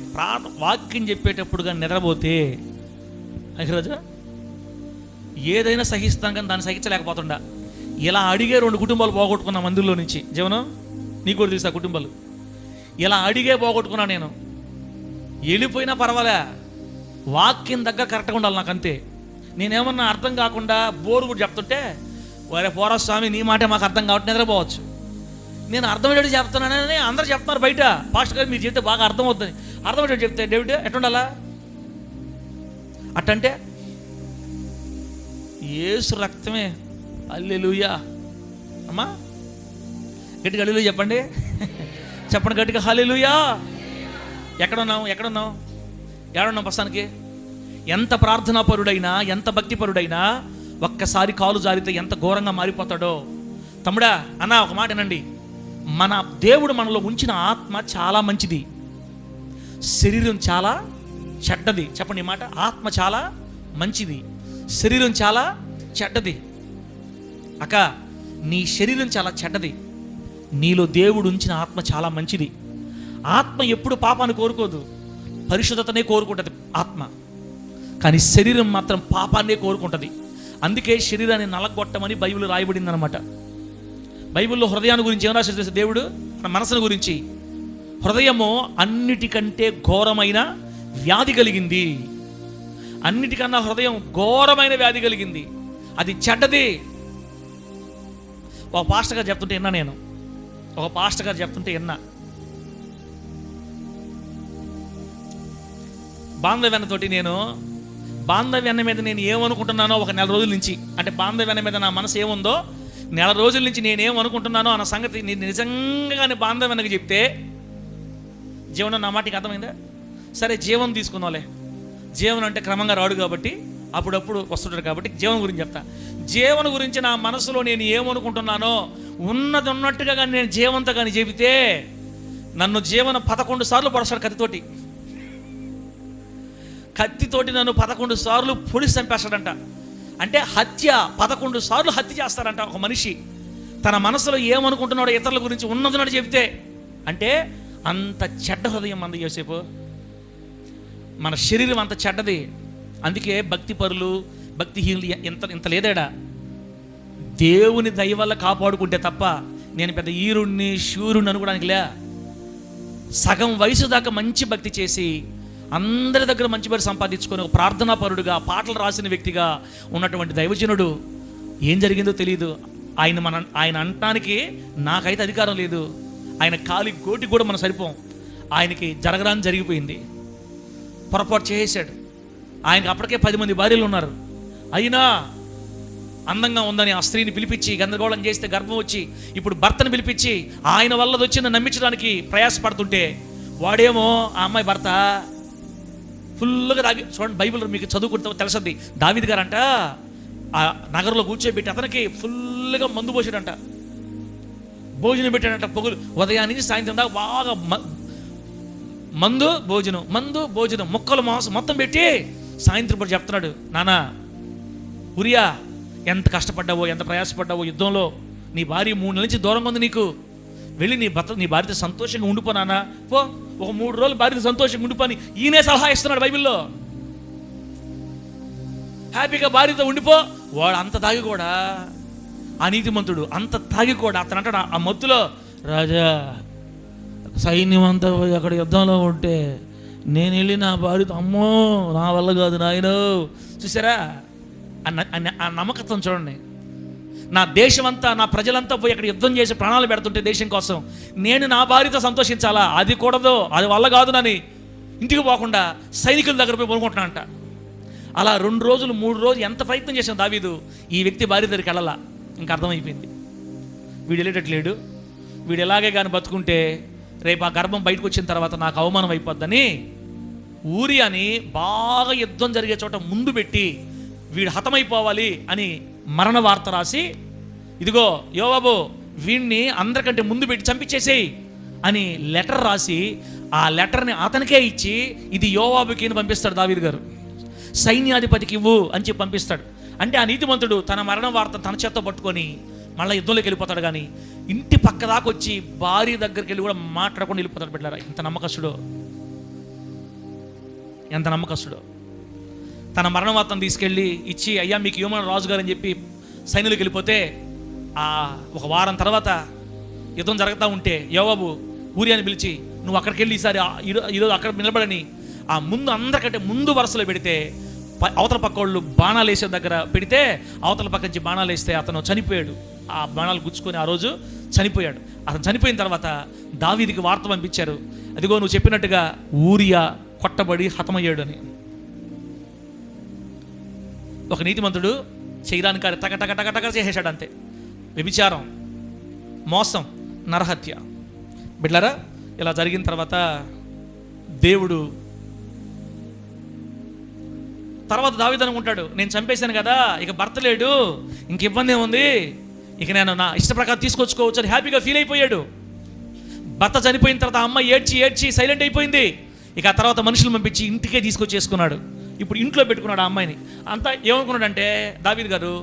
[SPEAKER 1] వాక్యం చెప్పేటప్పుడు కానీ నిద్రపోతే రాజా ఏదైనా సహిస్తాం కానీ దాన్ని సహించలేకపోతుండా. ఇలా అడిగే 2 కుటుంబాలు పోగొట్టుకున్నా మందిరంలో నుంచి. జీవనం నీకు కూడా తెలుసా కుటుంబాలు ఇలా అడిగే పోగొట్టుకున్నా. నేను వెళ్ళిపోయినా పర్వాలే, వాక్యం దగ్గర కరెక్ట్గా ఉండాలి నాకు అంతే. నేనేమన్నా అర్థం కాకుండా బోరు కూడా చెప్తుంటే వరే పోరా స్వామి నీ మాటే మాకు అర్థం కాబట్టి నిద్రపోవచ్చు. నేను అర్థమయ్యేటట్టు చెప్తున్నానని అందరూ చెప్తున్నారు బయట, పాస్టర్ గారు మీరు చెప్తే బాగా అర్థం అవుతుంది. అర్థమయ్యేటట్టు చెప్తే డేవిడ్ ఎట్టుండాలా అట్టంటే యేసు రక్తమే. హల్లెలూయా అమ్మా, గట్టిగా హల్లెలూయా చెప్పండి. చెప్పండి గట్టిగా హల్లెలూయా. ఎక్కడున్నావు ప్రస్తుతానికి? ఎంత ప్రార్థనా పరుడైనా, ఎంత భక్తి పరుడైనా ఒక్కసారి కాలు జారితే ఎంత ఘోరంగా మారిపోతాడో. తమ్ముడా అన్న ఒక మాట వినండి, మన దేవుడు మనలో ఉంచిన ఆత్మ చాలా మంచిది, శరీరం చాలా చెడ్డది. చెప్పండి ఈ మాట, ఆత్మ చాలా మంచిది, శరీరం చాలా చెడ్డది. అక్క నీ శరీరం చాలా చెడ్డది, నీలో దేవుడు ఉంచిన ఆత్మ చాలా మంచిది. ఆత్మ ఎప్పుడు పాపాన్ని కోరుకోదు, పరిశుద్ధతనే కోరుకుంటుంది ఆత్మ. కానీ శరీరం మాత్రం పాపాన్నే కోరుకుంటుంది. అందుకే శరీరాన్ని నలగొట్టమని బైబిల్ రాయబడింది అనమాట. బైబిల్లో హృదయాన్ని గురించి ఏం రాశారు తెలుసా దేవుడు? మన మనసును గురించి. హృదయము అన్నిటికంటే ఘోరమైన వ్యాధి కలిగింది. అన్నిటికన్నా హృదయం ఘోరమైన వ్యాధి కలిగింది, అది చెడ్డది. ఒక పాస్టర్ గారు చెప్తుంటే విన్నా, నేను ఒక పాస్టర్ గారు చెప్తుంటే విన్నా. బాంధవ్యాన్నతోటి నేను బాంధవ్యాన్ని మీద నేను ఏమనుకుంటున్నానో ఒక 4 రోజుల నుంచి, అంటే బాంధవ్యాన్ని మీద నా మనసు ఏముందో 4 రోజుల నుంచి నేనేమనుకుంటున్నానో అన్న సంగతి నేను నిజంగానే బాంధవ్యానికి చెప్తే జీవనం నా మాటకి అర్థమైందా? సరే జీవనం తీసుకుందాంలే, జీవనం అంటే క్రమంగా రాడు కాబట్టి అప్పుడప్పుడు వస్తుంటాడు కాబట్టి జీవనం గురించి చెప్తా. జీవన గురించి నా మనసులో నేను ఏమనుకుంటున్నానో ఉన్నది ఉన్నట్టుగా కానీ నేను జీవంతో కానీ చెబితే నన్ను జీవన 11 సార్లు పొడస్తాడు కత్తితోటి నన్ను 11 సార్లు పొడిచి చంపేస్తాడంట. అంటే హత్య 11 సార్లు హత్య చేస్తాడంట ఒక మనిషి తన మనసులో ఏమనుకుంటున్నాడో ఇతరుల గురించి ఉన్నదన్నట్టు చెబితే. అంటే అంత చెడ్డ హృదయం మంది యోసేపు, మన శరీరం అంత చెడ్డది. అందుకే భక్తి పరులు భక్తిహీనులు ఇంత లేదేడా. దేవుని దయ వల్ల కాపాడుకుంటే తప్ప నేను పెద్ద ఈరుణ్ణి శూరుణ్ణి అనుకోవడానికి లే. సగం వయసు దాకా మంచి భక్తి చేసి అందరి దగ్గర మంచి పేరు సంపాదించుకొని ఒక ప్రార్థనా పరుడుగా పాటలు రాసిన వ్యక్తిగా ఉన్నటువంటి దైవజనుడు ఏం జరిగిందో తెలియదు. ఆయన అనటానికి నాకైతే అధికారం లేదు. ఆయన కాలి గోటి కూడా మనం సరిపోం. ఆయనకి జరగరాని జరిగిపోయింది, పొరపాటు చేసేసాడు. ఆయనకి అప్పటికే 10 మంది భార్యలు ఉన్నారు. అయినా అందంగా ఉందని ఆ స్త్రీని పిలిపించి గందరగోళం చేస్తే గర్భం వచ్చి ఇప్పుడు భర్తను పిలిపించి ఆయన వల్లది వచ్చిందని నమ్మించడానికి ప్రయాసపడుతుంటే వాడేమో ఆ అమ్మాయి భర్త ఫుల్గా తాగి. చూడండి బైబిల్ మీకు చదువుకుంటే తెలుసద్ది. దావీదు గారంట ఆ నగరంలో కూర్చోబెట్టి అతనికి ఫుల్గా మందు పోసాడంట, భోజనం పెట్టాడంట. పొగులు ఉదయానికి సాయంత్రం దాకా బాగా మందు భోజనం ముక్కలు మాంసం మొత్తం పెట్టి సాయంత్రం పూట చెప్తున్నాడు, నానా ఉరియా ఎంత కష్టపడ్డావో ఎంత ప్రయాసపడ్డావో యుద్ధంలో, నీ భార్య 3 నెలల నుంచి దూరంగా ఉంది, నీకు వెళ్ళి నీ భార్యతో సంతోషంగా ఉండిపో నాన్న, పో ఒక 3 రోజులు భార్యతో సంతోషంగా ఉండిపోని ఈయనే సలహా ఇస్తున్నాడు బైబిల్లో. హ్యాపీగా భార్యతో ఉండిపో. వాడు అంత తాగి కూడా, ఆ నీతిమంతుడు అంత తాగి కూడా అతను అంటాడు ఆ మత్తులో, రాజా సైన్యం అంతా అక్కడ యుద్ధంలో ఉంటే నేను వెళ్ళి నా భార్యతో, అమ్మో నా వల్ల కాదు నాయనో. చూసారా ఆ నమ్మకత్వం చూడండి. నా దేశం అంతా, నా ప్రజలంతా పోయి అక్కడ యుద్ధం చేసి ప్రాణాలు పెడుతుంటే దేశం కోసం, నేను నా భార్యతో సంతోషించాలా? అది కూడదు, అది వల్ల కాదు నని ఇంటికి పోకుండా సైనికుల దగ్గర పోయి పడుకుంటున్నానంట. అలా 2 రోజులు 3 రోజులు ఎంత ప్రయత్నం చేశాను దావీదు, ఈ వ్యక్తి భార్య దగ్గరికి వెళ్ళాలా. ఇంకా అర్థమైపోయింది, వీడు వెళ్ళేటట్లేడు, వీడు ఎలాగే కానీ బతుకుంటే రేపు ఆ గర్భం బయటకు వచ్చిన తర్వాత నాకు అవమానం అయిపోద్దని ఊరియాని బాగా యుద్ధం జరిగే చోట ముందు పెట్టి వీడు హతమైపోవాలి అని మరణ వార్త రాసి, ఇదిగో యోవాబు వీడిని అందరికంటే ముందు పెట్టి చంపించేసేయి అని లెటర్ రాసి, ఆ లెటర్ని అతనికే ఇచ్చి ఇది యోవాబుకి అని పంపిస్తాడు దావీదు గారు. సైన్యాధిపతికి ఇవ్వు అని చెప్పి పంపిస్తాడు. అంటే ఆ నీతిమంతుడు తన మరణ వార్త తన చేత్తో పట్టుకొని మళ్ళీ యుద్ధంలోకి వెళ్ళిపోతాడు. కానీ ఇంటి పక్క దాకా వచ్చి భార్య దగ్గరికి వెళ్ళి కూడా మాట్లాడకుండా వెళ్ళిపోతాడు. బిడ్డారా, ఎంత నమ్మకస్తుడో, ఎంత నమ్మకస్తుడో. తన మరణ వార్తను తీసుకెళ్ళి ఇచ్చి, అయ్యా మీకు యోమాను రాజుగారు అని చెప్పి సైన్యులకు వెళ్ళిపోతే, ఒక వారం తర్వాత యుద్ధం జరుగుతూ ఉంటే యోవాబు ఊరియాని పిలిచి, నువ్వు అక్కడికి వెళ్ళి ఈసారి ఈరోజు అక్కడ నిలబడని ఆ ముందు అందరికంటే ముందు వరుసలో పెడితే, అవతల పక్క వాళ్ళు బాణాలు వేసే దగ్గర పెడితే అవతల పక్క నుంచి బాణాలు వేస్తే అతను చనిపోయాడు. ఆ బాణాలు గుచ్చుకొని ఆ రోజు చనిపోయాడు. అతను చనిపోయిన తర్వాత దావీదుకి వార్త పంపించారు, అదిగో నువ్వు చెప్పినట్టుగా ఊరియా కొట్టబడి హతమయ్యాడు అని. ఒక నీతిమంతుడు చేయడానికి టక టక టక టక చేసేసాడు అంతే. వ్యభిచారం, మోసం, నరహత్య. బిడ్డలారా, ఇలా జరిగిన తర్వాత దేవుడు తర్వాత దావీదు అనుకుంటాడు, నేను చంపేశాను కదా, ఇక భర్త లేడు, ఇంక ఇబ్బంది ఏముంది, ఇక నేను నా ఇష్ట ప్రకారం తీసుకొచ్చుకోవచ్చు అని హ్యాపీగా ఫీల్ అయిపోయాడు. భర్త చనిపోయిన తర్వాత అమ్మ ఏడ్చి సైలెంట్ అయిపోయింది. ఇక ఆ తర్వాత మనుషులు పంపించి ఇంటికే తీసుకొచ్చేసుకున్నాడు. ఇప్పుడు ఇంట్లో పెట్టుకున్నాడు ఆ అమ్మాయిని. అంతా ఏమనుకున్నాడంటే దావీదు గారు,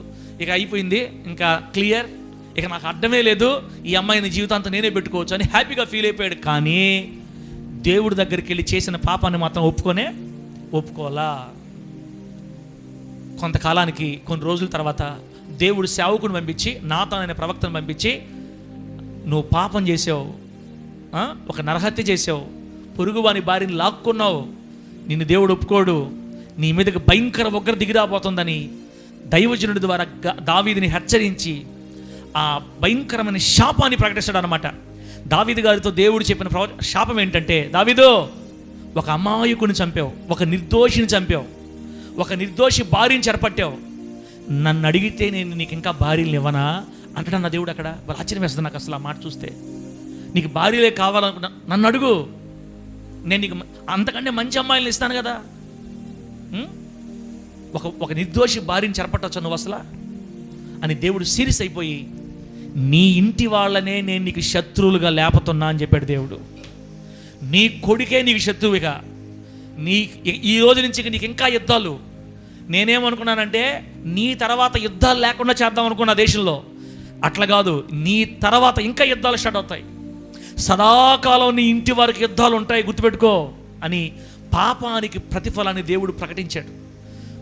[SPEAKER 1] ఇక అయిపోయింది, ఇంకా క్లియర్, ఇక నాకు అడ్డమే లేదు, ఈ అమ్మాయిని జీవితాంతం నేనే పెట్టుకోవచ్చు అని హ్యాపీగా ఫీల్ అయిపోయాడు. కానీ దేవుడి దగ్గరికి వెళ్ళి చేసిన పాపాన్ని మాత్రం ఒప్పుకోలా. కొంతకాలానికి, కొన్ని రోజుల తర్వాత దేవుడు సేవకుని పంపించి, నాతాను అనే ప్రవక్తను పంపించి, నువ్వు పాపం చేసావు, ఒక నరహత్య చేసావు, పొరుగువాని భార్యని లాక్కున్నావు, నిన్ను దేవుడు ఒప్పుకోడు, నీ మీదకి భయంకర ఉగ్ర దిగిరాబోతుందని దైవజనుడి ద్వారా దావీదుని హెచ్చరించి ఆ భయంకరమైన శాపాన్ని ప్రకటిస్తాడు అనమాట. దావీదు గారితో దేవుడు చెప్పిన శాపం ఏంటంటే, దావీదు ఒక అమాయకుని చంపావు, ఒక నిర్దోషిని చంపావు, ఒక నిర్దోషి భార్యని చెరపట్టావు, నన్ను అడిగితే నేను నీకు ఇంకా భార్యలు ఇవ్వనా అంటాడు నా దేవుడు. అక్కడ ఆశ్చర్యం వేస్తుంది నాకు అసలు ఆ మాట చూస్తే. నీకు భార్యలే కావాలనుకున్నా నన్ను అడుగు, నేను నీకు అంతకంటే మంచి అమ్మాయిలను ఇస్తాను కదా. ఒక నిర్దోషి భార్యని చెరపట్టవచ్చు నువ్వు అసలు అని దేవుడు సీరియస్ అయిపోయి, నీ ఇంటి వాళ్ళనే నేను నీకు శత్రువులుగా లేపుతున్నా అని చెప్పాడు దేవుడు. నీ కొడుకే నీకు శత్రువుగా, ఈ రోజు నుంచి నీకు ఇంకా యుద్ధాలు. నేనేమనుకున్నానంటే నీ తర్వాత యుద్ధాలు లేకుండా చేద్దాం అనుకున్నా దేశంలో. అట్లా కాదు, నీ తర్వాత ఇంకా యుద్ధాలు స్టార్ట్ అవుతాయి, సదాకాలం నీ ఇంటి వారికి యుద్ధాలు ఉంటాయి, గుర్తుపెట్టుకో అని పాపానికి ప్రతిఫలాన్ని దేవుడు ప్రకటించాడు.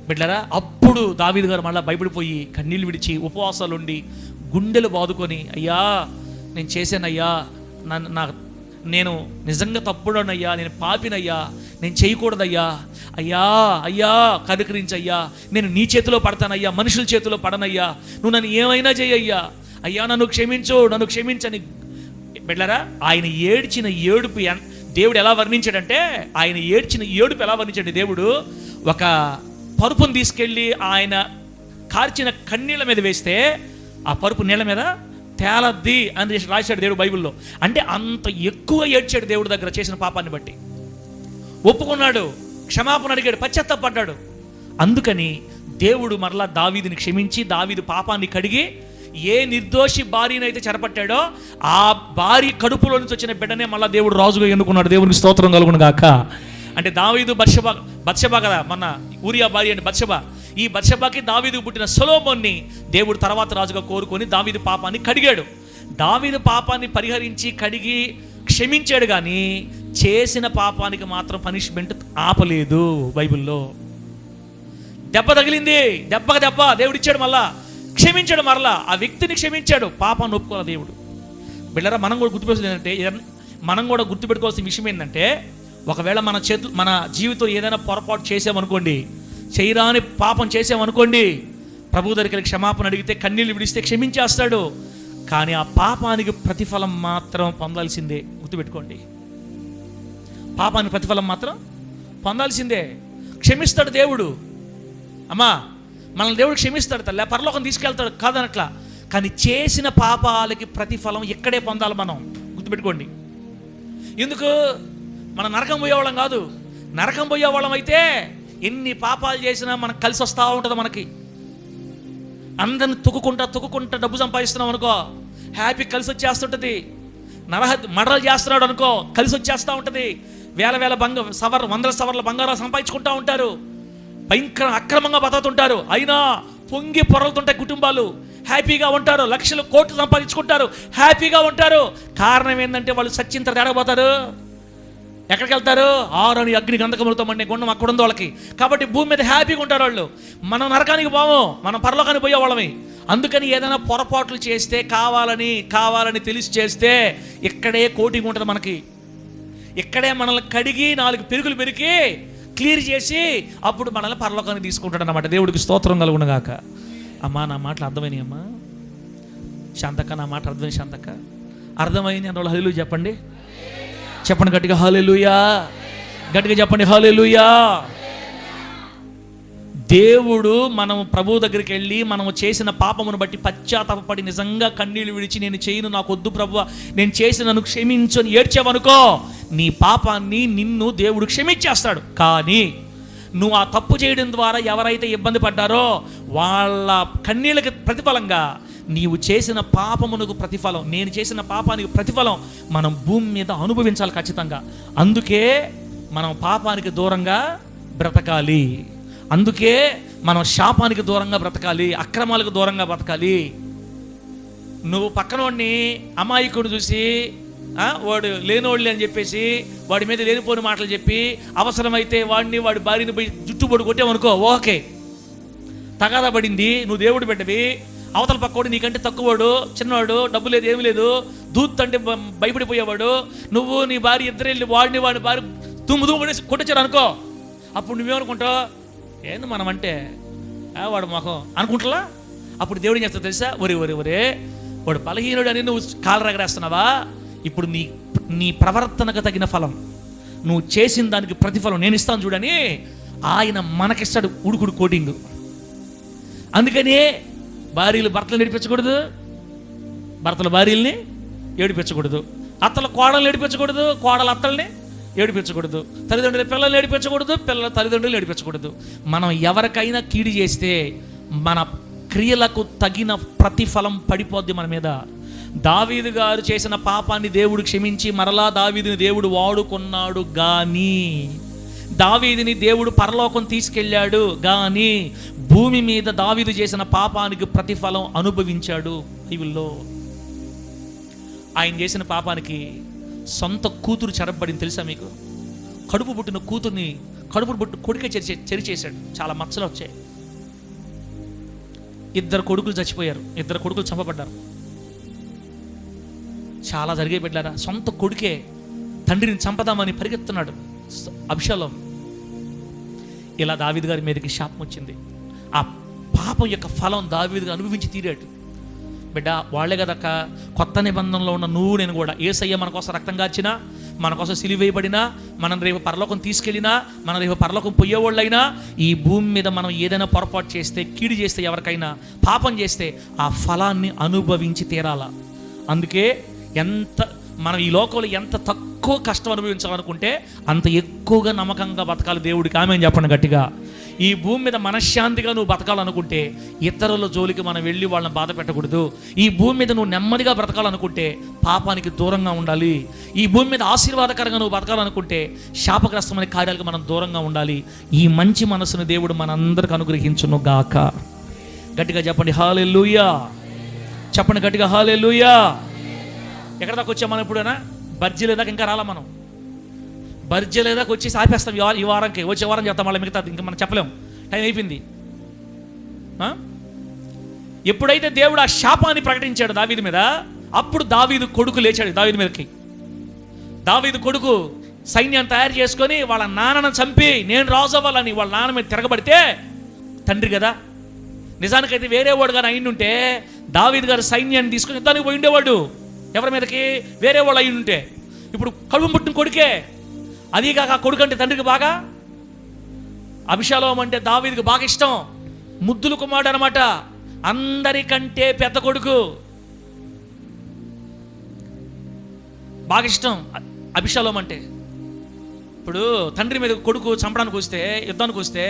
[SPEAKER 1] బిడ్డలారా, అప్పుడు దావీదు గారు మళ్ళీ భయపడిపోయి కన్నీళ్ళు విడిచి ఉపవాసాలు ఉండి గుండెలు బాదుకొని, అయ్యా నేను చేశానయ్యా, నేను నిజంగా తప్పుడనయ్యా, నేను పాపినయ్యా, నేను చేయకూడదయ్యా, అయ్యా అయ్యా కనుకరించయ్యా, నేను నీ చేతిలో పడతానయ్యా, మనుషుల చేతిలో పడనయ్యా, నువ్వు నన్ను ఏమైనా చేయయ్యా, అయ్యా నన్ను క్షమించని. బిడ్డలారా, ఆయన ఏడ్చిన ఏడుపు దేవుడు ఎలా వర్ణించాడంటే, ఆయన ఏడ్చిన ఏడుపు ఎలా వర్ణించాడు దేవుడు, ఒక పరుపును తీసుకెళ్ళి ఆయన కార్చిన కన్నీళ్ళ మీద వేస్తే ఆ పరుపు నీళ్ళ మీద తేలద్ది అని రాశాడు దేవుడు బైబిల్లో. అంటే అంత ఎక్కువ ఏడ్చాడు దేవుడి దగ్గర చేసిన పాపాన్ని బట్టి. ఒప్పుకున్నాడు, క్షమాపణ అడిగాడు, పశ్చాత్తాపడ్డాడు. అందుకని దేవుడు మరలా దావీదుని క్షమించి దావీదు పాపాన్ని కడిగి ఏ నిర్దోషి భార్యనైతే చెరపట్టాడో ఆ భార్య కడుపులో నుంచి వచ్చిన బిడ్డనే మళ్ళీ దేవుడు రాజుగా ఎన్నుకున్నాడు. దేవునికి స్తోత్రం కలుగును గాక. అంటే దావీదు బత్షెబా కదా, మన ఊరియా భార్య అని బత్షెబా. ఈ బత్షెబాకి దావీదు పుట్టిన సొలొమోన్ని దేవుడు తర్వాత రాజుగా కోరుకొని దావీదు పాపాన్ని కడిగాడు. దావీదు పాపాన్ని పరిహరించి కడిగి క్షమించాడు, కానీ చేసిన పాపానికి మాత్రం పనిష్మెంట్ ఆపలేదు. బైబిల్లో దెబ్బ తగిలింది, దెబ్బ దేవుడు ఇచ్చాడు, మళ్ళా క్షమించాడు, మరలా ఆ వ్యక్తిని క్షమించాడు, పాపాన్ని ఒప్పుకోవాలి దేవుడు. బిళ్ళరా, మనం కూడా గుర్తుపెట్టుకోవాల్సింది ఏంటంటే, మనం కూడా గుర్తుపెట్టుకోవాల్సిన విషయం ఏంటంటే, ఒకవేళ మన జీవితం ఏదైనా పొరపాటు చేసామనుకోండి, చేయరాని పాపం చేసామనుకోండి, ప్రభు దగ్గరికి క్షమాపణ అడిగితే, కన్నీళ్ళు విడిస్తే క్షమించేస్తాడు. కానీ ఆ పాపానికి ప్రతిఫలం మాత్రం పొందాల్సిందే. గుర్తుపెట్టుకోండి, పాపానికి ప్రతిఫలం మాత్రం పొందాల్సిందే. క్షమిస్తాడు దేవుడు. అమ్మా, మనల్ని దేవుడు క్షమిస్తాడు తల్లి, పరలోకం తీసుకెళ్తాడు కాదనట్లా. కానీ చేసిన పాపాలకి ప్రతిఫలం ఇక్కడే పొందాలి మనం. గుర్తుపెట్టుకోండి. ఎందుకు? మనం నరకం పోయేవాళ్ళం కాదు. నరకం పోయేవాళ్ళం అయితే ఎన్ని పాపాలు చేసినా మనకు కలిసి వస్తూ ఉంటుంది. మనకి అందరిని తొక్కుకుంటా డబ్బు సంపాదిస్తున్నాం అనుకో, హ్యాపీ కలిసి వచ్చేస్తుంటుంది. మర్డర్లు చేస్తున్నాడు అనుకో, కలిసి వచ్చేస్తూ ఉంటుంది. వేల వందల సవర్ల బంగారాలు సంపాదించుకుంటూ ఉంటారు. భయంకర అక్రమంగా బతుకుతుంటారు. అయినా పొంగి పొరలుతుంటాయి కుటుంబాలు. హ్యాపీగా ఉంటారు. లక్షలు కోట్లు సంపాదించుకుంటారు, హ్యాపీగా ఉంటారు. కారణం ఏంటంటే వాళ్ళు సచ్చింత తేడపోతారు. ఎక్కడికి వెళ్తారు? ఆరని అగ్ని గంధకములతో మండే గుండం అక్కడ ఉంది వాళ్ళకి. కాబట్టి భూమి మీద హ్యాపీగా ఉంటారు వాళ్ళు. మనం నరకానికి పోము, మనం పరలోకానికి పోయేవాళ్ళమే. అందుకని ఏదైనా పొరపాట్లు చేస్తే కావాలని తెలిసి చేస్తే ఇక్కడే కోటింగ్ ఉంటుంది మనకి. ఇక్కడే మనల్ని కడిగి 4 పెరుగులు పెరిగి క్లియర్ చేసి అప్పుడు మనల్ని పరలోకానికి తీసుకుంటాడు అన్నమాట. దేవుడికి స్తోత్రం కలుగునుగాక. అమ్మా, నా మాటలు అర్థమైనాయి అమ్మా? శాంతక్క, నా మాట అర్థమైంది శాంతక్క? అర్థమైంది అన్న వాళ్ళు హల్లెలూయా చెప్పండి. చెప్పండి గట్టిగా హల్లెలూయా. గట్టిగా చెప్పండి హల్లెలూయా. దేవుడు మనం ప్రభు దగ్గరికి వెళ్ళి మనము చేసిన పాపమును బట్టి పశ్చాత్తాపపడి నిజంగా కన్నీళ్ళు విడిచి, నేను చేయను, నాకు వద్దు ప్రభువా, నేను చేసినను క్షమించు అని ఏడ్చావనుకో, నీ పాపాన్ని నిన్ను దేవుడు క్షమించేస్తాడు. కానీ నువ్వు ఆ తప్పు చేయడం ద్వారా ఎవరైతే ఇబ్బంది పడ్డారో వాళ్ళ కన్నీళ్ళకి ప్రతిఫలంగా నీవు చేసిన పాపమునకు ప్రతిఫలం, నేను చేసిన పాపానికి ప్రతిఫలం మనం భూమి మీద అనుభవించాలి ఖచ్చితంగా. అందుకే మనం పాపానికి దూరంగా బ్రతకాలి. అందుకే మనం శాపానికి దూరంగా బ్రతకాలి, అక్రమాలకు దూరంగా బ్రతకాలి. నువ్వు పక్కనోడిని అమాయకుడు చూసి వాడు లేనోళ్ళే అని చెప్పేసి వాడి మీద లేనిపోని మాటలు చెప్పి అవసరమైతే వాడి భార్యని పోయి జుట్టుబొడు కొట్టామనుకో, ఓకే, తగాదా పడింది. నువ్వు దేవుడు బిడ్డవి, అవతల పక్కోడు నీకంటే తక్కువవాడు, చిన్నవాడు, డబ్బు లేదు, ఏమి లేదు, దూత్ అంటే భయపడిపోయేవాడు. నువ్వు నీ భార్య ఇద్దరు వెళ్ళి వాడి భార్య దుమ్ము కొట్టచ్చారు అనుకో, అప్పుడు నువ్వేమనుకుంటావు? ఏంది మనం అంటే వాడు మొహం అనుకుంటా. అప్పుడు దేవుడు ఏం చేస్తావు తెలుసా? ఒరే వాడు బలహీనుడు అని నువ్వు కాలు రగరేస్తున్నావా? ఇప్పుడు నీ ప్రవర్తనకు తగిన ఫలం, నువ్వు చేసిన దానికి ప్రతిఫలం నేను ఇస్తాను చూడని ఆయన మనకిస్తాడు ఉడుకుడు కోటింగ్. అందుకని భార్యలు భర్తలు ఏడిపించకూడదు, భర్తల భార్యల్ని ఏడిపించకూడదు, అత్తల కోడలు ఏడిపించకూడదు, కోడల అత్తల్ని ఏడిపించకూడదు, తల్లిదండ్రుల పిల్లల్ని ఏడిపించకూడదు, పిల్లల తల్లిదండ్రులు ఏడిపించకూడదు. మనం ఎవరికైనా కీడు చేస్తే మన క్రియలకు తగిన ప్రతిఫలం పడిపోద్ది మన మీద. దావీదు గారు చేసిన పాపాన్ని దేవుడు క్షమించి మరలా దావీదుని దేవుడు వాడుకున్నాడు. కానీ దావీదుని దేవుడు పరలోకం తీసుకెళ్ళాడు. కానీ భూమి మీద దావీదు చేసిన పాపానికి ప్రతిఫలం అనుభవించాడు. బైబిల్లో ఆయన చేసిన పాపానికి సొంత కూతురు చెరబడింది తెలుసా మీకు? కడుపు పుట్టిన కూతుర్ని కొడుకే చెరిచేశాడు. చాలా మచ్చలు వచ్చాయి. 2 కొడుకులు చచ్చిపోయారు, 2 కొడుకులు చంపబడ్డారు. చాలా జరిగే బిడ్డలారా, సొంత కొడుకే తండ్రిని చంపదామని పరిగెత్తున్నాడు అబ్షాలోం. ఇలా దావీదు గారి మీదకి శాపం వచ్చింది. ఆ పాపం యొక్క ఫలం దావీదు అనుభవించి తీరాడు. బిడ్డ, వాళ్ళే కదక్క కొత్త నిబంధనలో ఉన్న నువ్వు నేను కూడా. యేసయ్య మన కోసం రక్తం కార్చినా, మన కోసం సిలువ వేయబడినా, మనం రేపు పరలోకం తీసుకెళ్ళినా, మనం రేపు పరలోకం పోయేవాళ్ళైనా, ఈ భూమి మీద మనం ఏదైనా పొరపాటు చేస్తే, కీడు చేస్తే, ఎవరికైనా పాపం చేస్తే ఆ ఫలాన్ని అనుభవించి తీరాల. అందుకే మనం ఈ లోకంలో ఎంత తక్కువ కష్టం అనుభవించాలనుకుంటే అంత ఎక్కువగా నమ్మకంగా బతకాలి దేవుడికి. ఆమేన్ చెప్పండి గట్టిగా. ఈ భూమి మీద మనశ్శాంతిగా నువ్వు బతకాలనుకుంటే ఇతరుల జోలికి మనం వెళ్ళి వాళ్ళని బాధ పెట్టకూడదు. ఈ భూమి మీద నువ్వు నెమ్మదిగా బ్రతకాలనుకుంటే పాపానికి దూరంగా ఉండాలి. ఈ భూమి మీద ఆశీర్వాదకరంగా నువ్వు బతకాలనుకుంటే శాపగ్రస్తమైన కార్యాలకు మనం దూరంగా ఉండాలి. ఈ మంచి మనసును దేవుడు మనందరికి అనుగ్రహించును గాక. గట్టిగా చెప్పండి హల్లెలూయా. చెప్పండి గట్టిగా హల్లెలూయా. ఎక్కడ దాకా వచ్చాం మనం? ఎప్పుడైనా బర్జీలేదాకా ఇంకా రాలా. మనం బర్జీలేదాకా వచ్చేసి ఆపేస్తాం. ఈ వారంకి, వచ్చే వారం చెప్తాం. మళ్ళీ మిగతా ఇంకా మనం చెప్పలేం, టైం అయిపోయింది. ఎప్పుడైతే దేవుడు ఆ శాపాన్ని ప్రకటించాడు దావీదు మీద, అప్పుడు దావీదు కొడుకు లేచాడు దావీదు మీదకి. దావీదు కొడుకు సైన్యాన్ని తయారు చేసుకొని వాళ్ళ నాన్నను చంపి నేను రాజు అవ్వాలని వాళ్ళ నాన్న మీద తిరగబడితే తండ్రి కదా. నిజానికైతే వేరే వాడు కానీ అయిండుంటే దావీదు గారు సైన్యాన్ని తీసుకొని యుద్ధానికి పోయి ఉండేవాడు. ఎవరి మీదకి? వేరే వాళ్ళు అయి ఉంటే. ఇప్పుడు కడుపు పుట్టిన కొడుకే, అదీగాక కొడుకు అంటే తండ్రికి బాగా. అభిషాలోం అంటే దావీదుకి బాగా ఇష్టం, ముద్దుల కుమారుడు అనమాట, అందరికంటే పెద్ద కొడుకు, బాగా ఇష్టం అభిషాలోం అంటే. ఇప్పుడు తండ్రి మీద కొడుకు చంపడానికి వస్తే, యుద్ధానికి వస్తే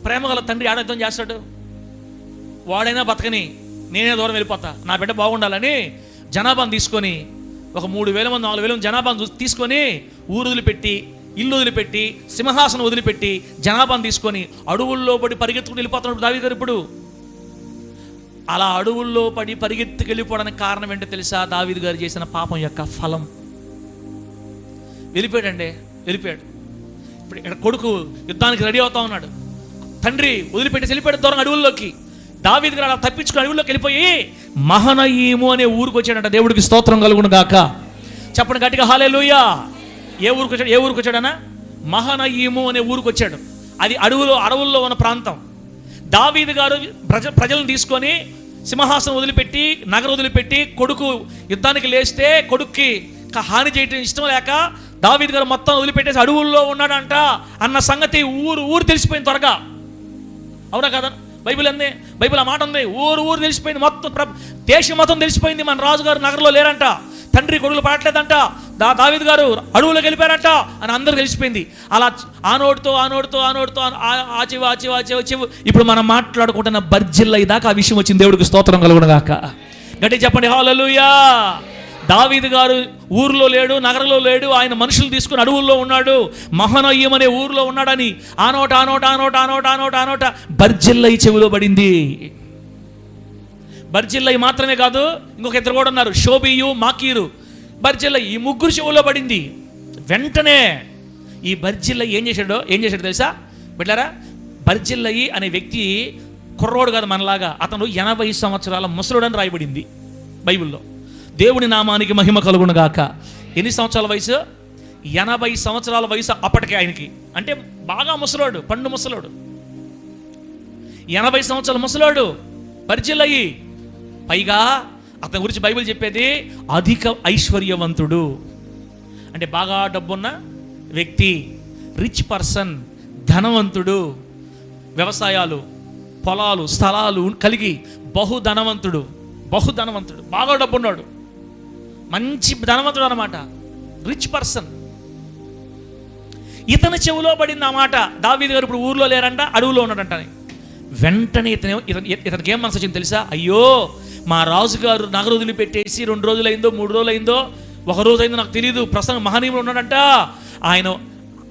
[SPEAKER 1] ప్రేమగల తండ్రి ఆడ యుద్ధం చేస్తాడు? వాడైనా బతకని నేనే దూరం వెళ్ళిపోతా, నా బిడ్డ బాగుండాలని జనాభాను తీసుకొని ఒక 3,000 మంది 4,000 మంది జనాభాను తీసుకొని ఊరు వదిలిపెట్టి, ఇల్లు వదిలిపెట్టి, సింహాసనం వదిలిపెట్టి జనాభాను తీసుకొని అడవుల్లో పడి పరిగెత్తుకుని వెళ్ళిపోతున్నాడు దావీదు గారు. ఇప్పుడు అలా అడవుల్లో పడి పరిగెత్తుకు వెళ్ళిపోవడానికి కారణం ఏంటో తెలుసా? దావీదు గారు చేసిన పాపం యొక్క ఫలం. వెళ్ళిపోయాడండి, వెళ్ళిపోయాడు. ఇప్పుడు ఇక్కడ కొడుకు యుద్ధానికి రెడీ అవుతా ఉన్నాడు, తండ్రి వదిలిపెట్టి వెళ్ళిపోయాడు దూరం అడవుల్లోకి. దావీదు గారు అలా తప్పించుకుని అడవుల్లోకి వెళ్ళిపోయి మహనయీము అనే ఊరికి వచ్చాడంట. దేవుడికి స్తోత్రం కలుగును గాక. చెప్పండి గట్టిగా హల్లెలూయా. ఏ ఊరికి వచ్చాడు? ఏ ఊరికి వచ్చాడనా? మహనయీము అనే ఊరికి వచ్చాడు. అది అడవుల్లో ఉన్న ప్రాంతం. దావీదు గారు ప్రజలను తీసుకొని సింహాసనం వదిలిపెట్టి, నగరం వదిలిపెట్టి, కొడుకు యుద్ధానికి లేస్తే కొడుక్కి హాని చేయటం ఇష్టం లేక దావీదు గారు మొత్తం వదిలిపెట్టేసి అడవుల్లో ఉన్నాడంట అన్న సంగతి ఊరు తెలిసిపోయింది త్వరగా. అవునా కదా? బైబిల్ అంది, బైబిల్ ఆ మాట ఉంది. ఊరు తెలిసిపోయింది, మొత్తం దేశం మొత్తం తెలిసిపోయింది మన రాజుగారు నగరంలో లేరంట, తండ్రి కొడుకులు పడట్లేదంట, దావీదు గారు అడవులోకి వెళ్ళిపోయారంట అని అందరూ తెలిసిపోయింది. అలా ఆనోడుతో ఆచివ ఇప్పుడు మనం మాట్లాడుకుంటున్న బర్జిల్లా దాకా ఆ విషయం వచ్చింది. దేవుడికి స్తోత్రం కలుగును గాక. గట్టి చెప్పండి హల్లెలూయా. దావీదు గారు ఊర్లో లేడు, నగరంలో లేడు, ఆయన మనుషులు తీసుకుని అడవుల్లో ఉన్నాడు, మహనయీం అనే ఊర్లో ఉన్నాడని ఆనోట బర్జిల్లయి చెవిలో పడింది. బర్జిల్లయి మాత్రమే కాదు, ఇంకొక ఇద్దరు కూడా ఉన్నారు, షోబియు, మాకీరు. బర్జిల్లయి ఈ ముగ్గురు చెవిలో పడింది. వెంటనే ఈ బర్జిల్లయి ఏం చేశాడో తెలుసా బిడ్డారా? బర్జిల్లయి అనే వ్యక్తి కుర్రోడు కాదు మనలాగా, అతను 80 సంవత్సరాల ముసలుడని రాయబడింది బైబిల్లో. దేవుని నామానికి మహిమ కలుగును గాక. ఎన్ని సంవత్సరాల వయసు? 80 సంవత్సరాల వయసు అప్పటికే ఆయనకి. అంటే బాగా ముసలోడు, పండు ముసలోడు, 80 సంవత్సరాల ముసలోడు బర్జిల్లయి. పైగా అతని గురించి బైబిల్ చెప్పేది అధిక ఐశ్వర్యవంతుడు, అంటే బాగా డబ్బున్న వ్యక్తి, రిచ్ పర్సన్, ధనవంతుడు, వ్యవసాయాలు, పొలాలు, స్థలాలు కలిగి బహుధనవంతుడు, బాగా డబ్బున్నాడు, మంచి ధనవంతుడు అనమాట, రిచ్ పర్సన్. ఇతని చెవిలో పడింది ఆ మాట. దావీదు గారు ఇప్పుడు ఊర్లో లేరంట, అడవులో ఉన్నాడంట. వెంటనే ఇతనికి ఏం మనసు వచ్చింది తెలుసా? అయ్యో, మా రాజుగారు నగరు వదిలిపెట్టేసి 2 రోజులైందో 3 రోజులైందో, 1 రోజు అయిందో నాకు తెలియదు, ప్రస్తుతం మహనీయుడు ఉన్నాడంట.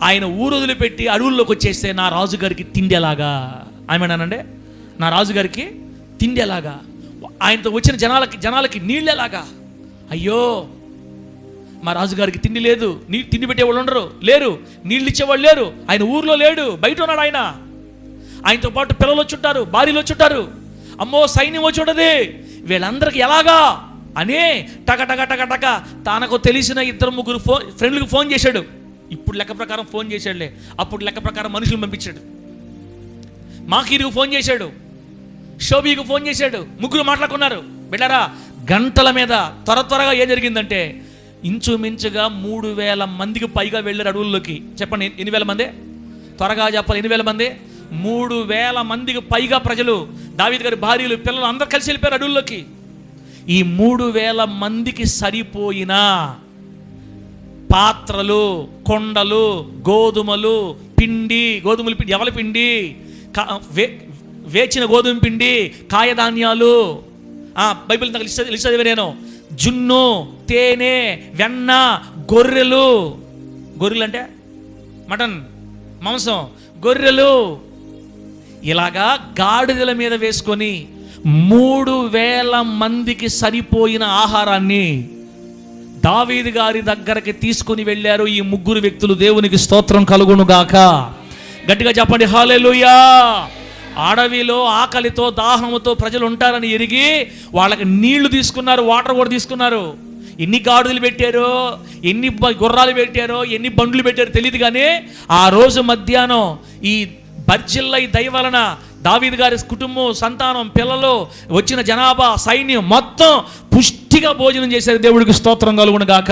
[SPEAKER 1] ఆయన ఊరు వదిలిపెట్టి అడవుల్లోకి వచ్చేస్తే నా రాజుగారికి తిండి ఎలాగా? ఆమెనానండి, నా రాజుగారికి తిండి ఎలాగా? ఆయనతో వచ్చిన జనాలకి నీళ్ళు ఎలాగా? అయ్యో, మా రాజుగారికి తిండి లేదు, తిండి పెట్టేవాళ్ళు లేరు, నీళ్ళు ఇచ్చేవాళ్ళు లేరు, ఆయన ఊర్లో లేడు, బయట ఉన్నాడు. ఆయనతో పాటు పిల్లలు వచ్చుంటారు, భార్యలు వచ్చుంటారు, అమ్మో సైన్యం వచ్చి ఉండదు, వీళ్ళందరికీ ఎలాగా అని టక తనకు తెలిసిన 2-3 ఫ్రెండ్లకు ఫోన్ చేశాడు. ఇప్పుడు లెక్క ప్రకారం ఫోన్ చేశాడులే, అప్పుడు లెక్క ప్రకారం మనుషులు పంపించాడు. మాకీరుకు ఫోన్ చేశాడు, షోబీకు ఫోన్ చేశాడు, ముగ్గురు మాట్లాడుకున్నారు. బిడ్డారా, గంటల మీద త్వరగా ఏం జరిగిందంటే ఇంచుమించుగా 3,000 మందికి పైగా వెళ్ళారు అడవుల్లోకి. చెప్పండి, 8,000 మంది? త్వరగా చెప్పాలి, 8,000 మంది. 3,000 మందికి పైగా ప్రజలు, దావీదు గారి భార్యలు, పిల్లలు అందరూ కలిసి వెళ్ళిపోయారు అడవుల్లోకి. ఈ 3,000 మందికి సరిపోయిన పాత్రలు, కొండలు, గోధుమలు పిండి, ఎవల పిండి, వేచిన గోధుమ పిండి, కాయధాన్యాలు, బైబిల్ నాకు లిస్ట్ చదివే నేను, జున్ను, తేనె, వెన్న, గొర్రెలు అంటే మటన్, మాంసం, గొర్రెలు, ఇలాగా గాడిదల మీద వేసుకొని 3,000 మందికి సరిపోయిన ఆహారాన్ని దావీదు గారి దగ్గరికి తీసుకుని వెళ్ళారు ఈ ముగ్గురు వ్యక్తులు. దేవునికి స్తోత్రం కలుగును గాక. గట్టిగా చెప్పండి హల్లెలూయా. అడవిలో ఆకలితో దాహముతో ప్రజలు ఉంటారని ఎరిగి వాళ్ళకి నీళ్లు తీసుకున్నారు, వాటర్ కూడా తీసుకున్నారు. ఎన్ని గాడిదలు పెట్టారో, ఎన్ని గుర్రాలు పెట్టారో, ఎన్ని బండ్లు పెట్టారో తెలియదు, కానీ ఆ రోజు మధ్యాహ్నం ఈ బర్జిల్లయి దయ వలన దావీదు గారి కుటుంబం, సంతానం, పిల్లలు, వచ్చిన జనాభా, సైన్యం మొత్తం పుష్టిగా భోజనం చేశారు. దేవుడికి స్తోత్రం కలుగును గాక.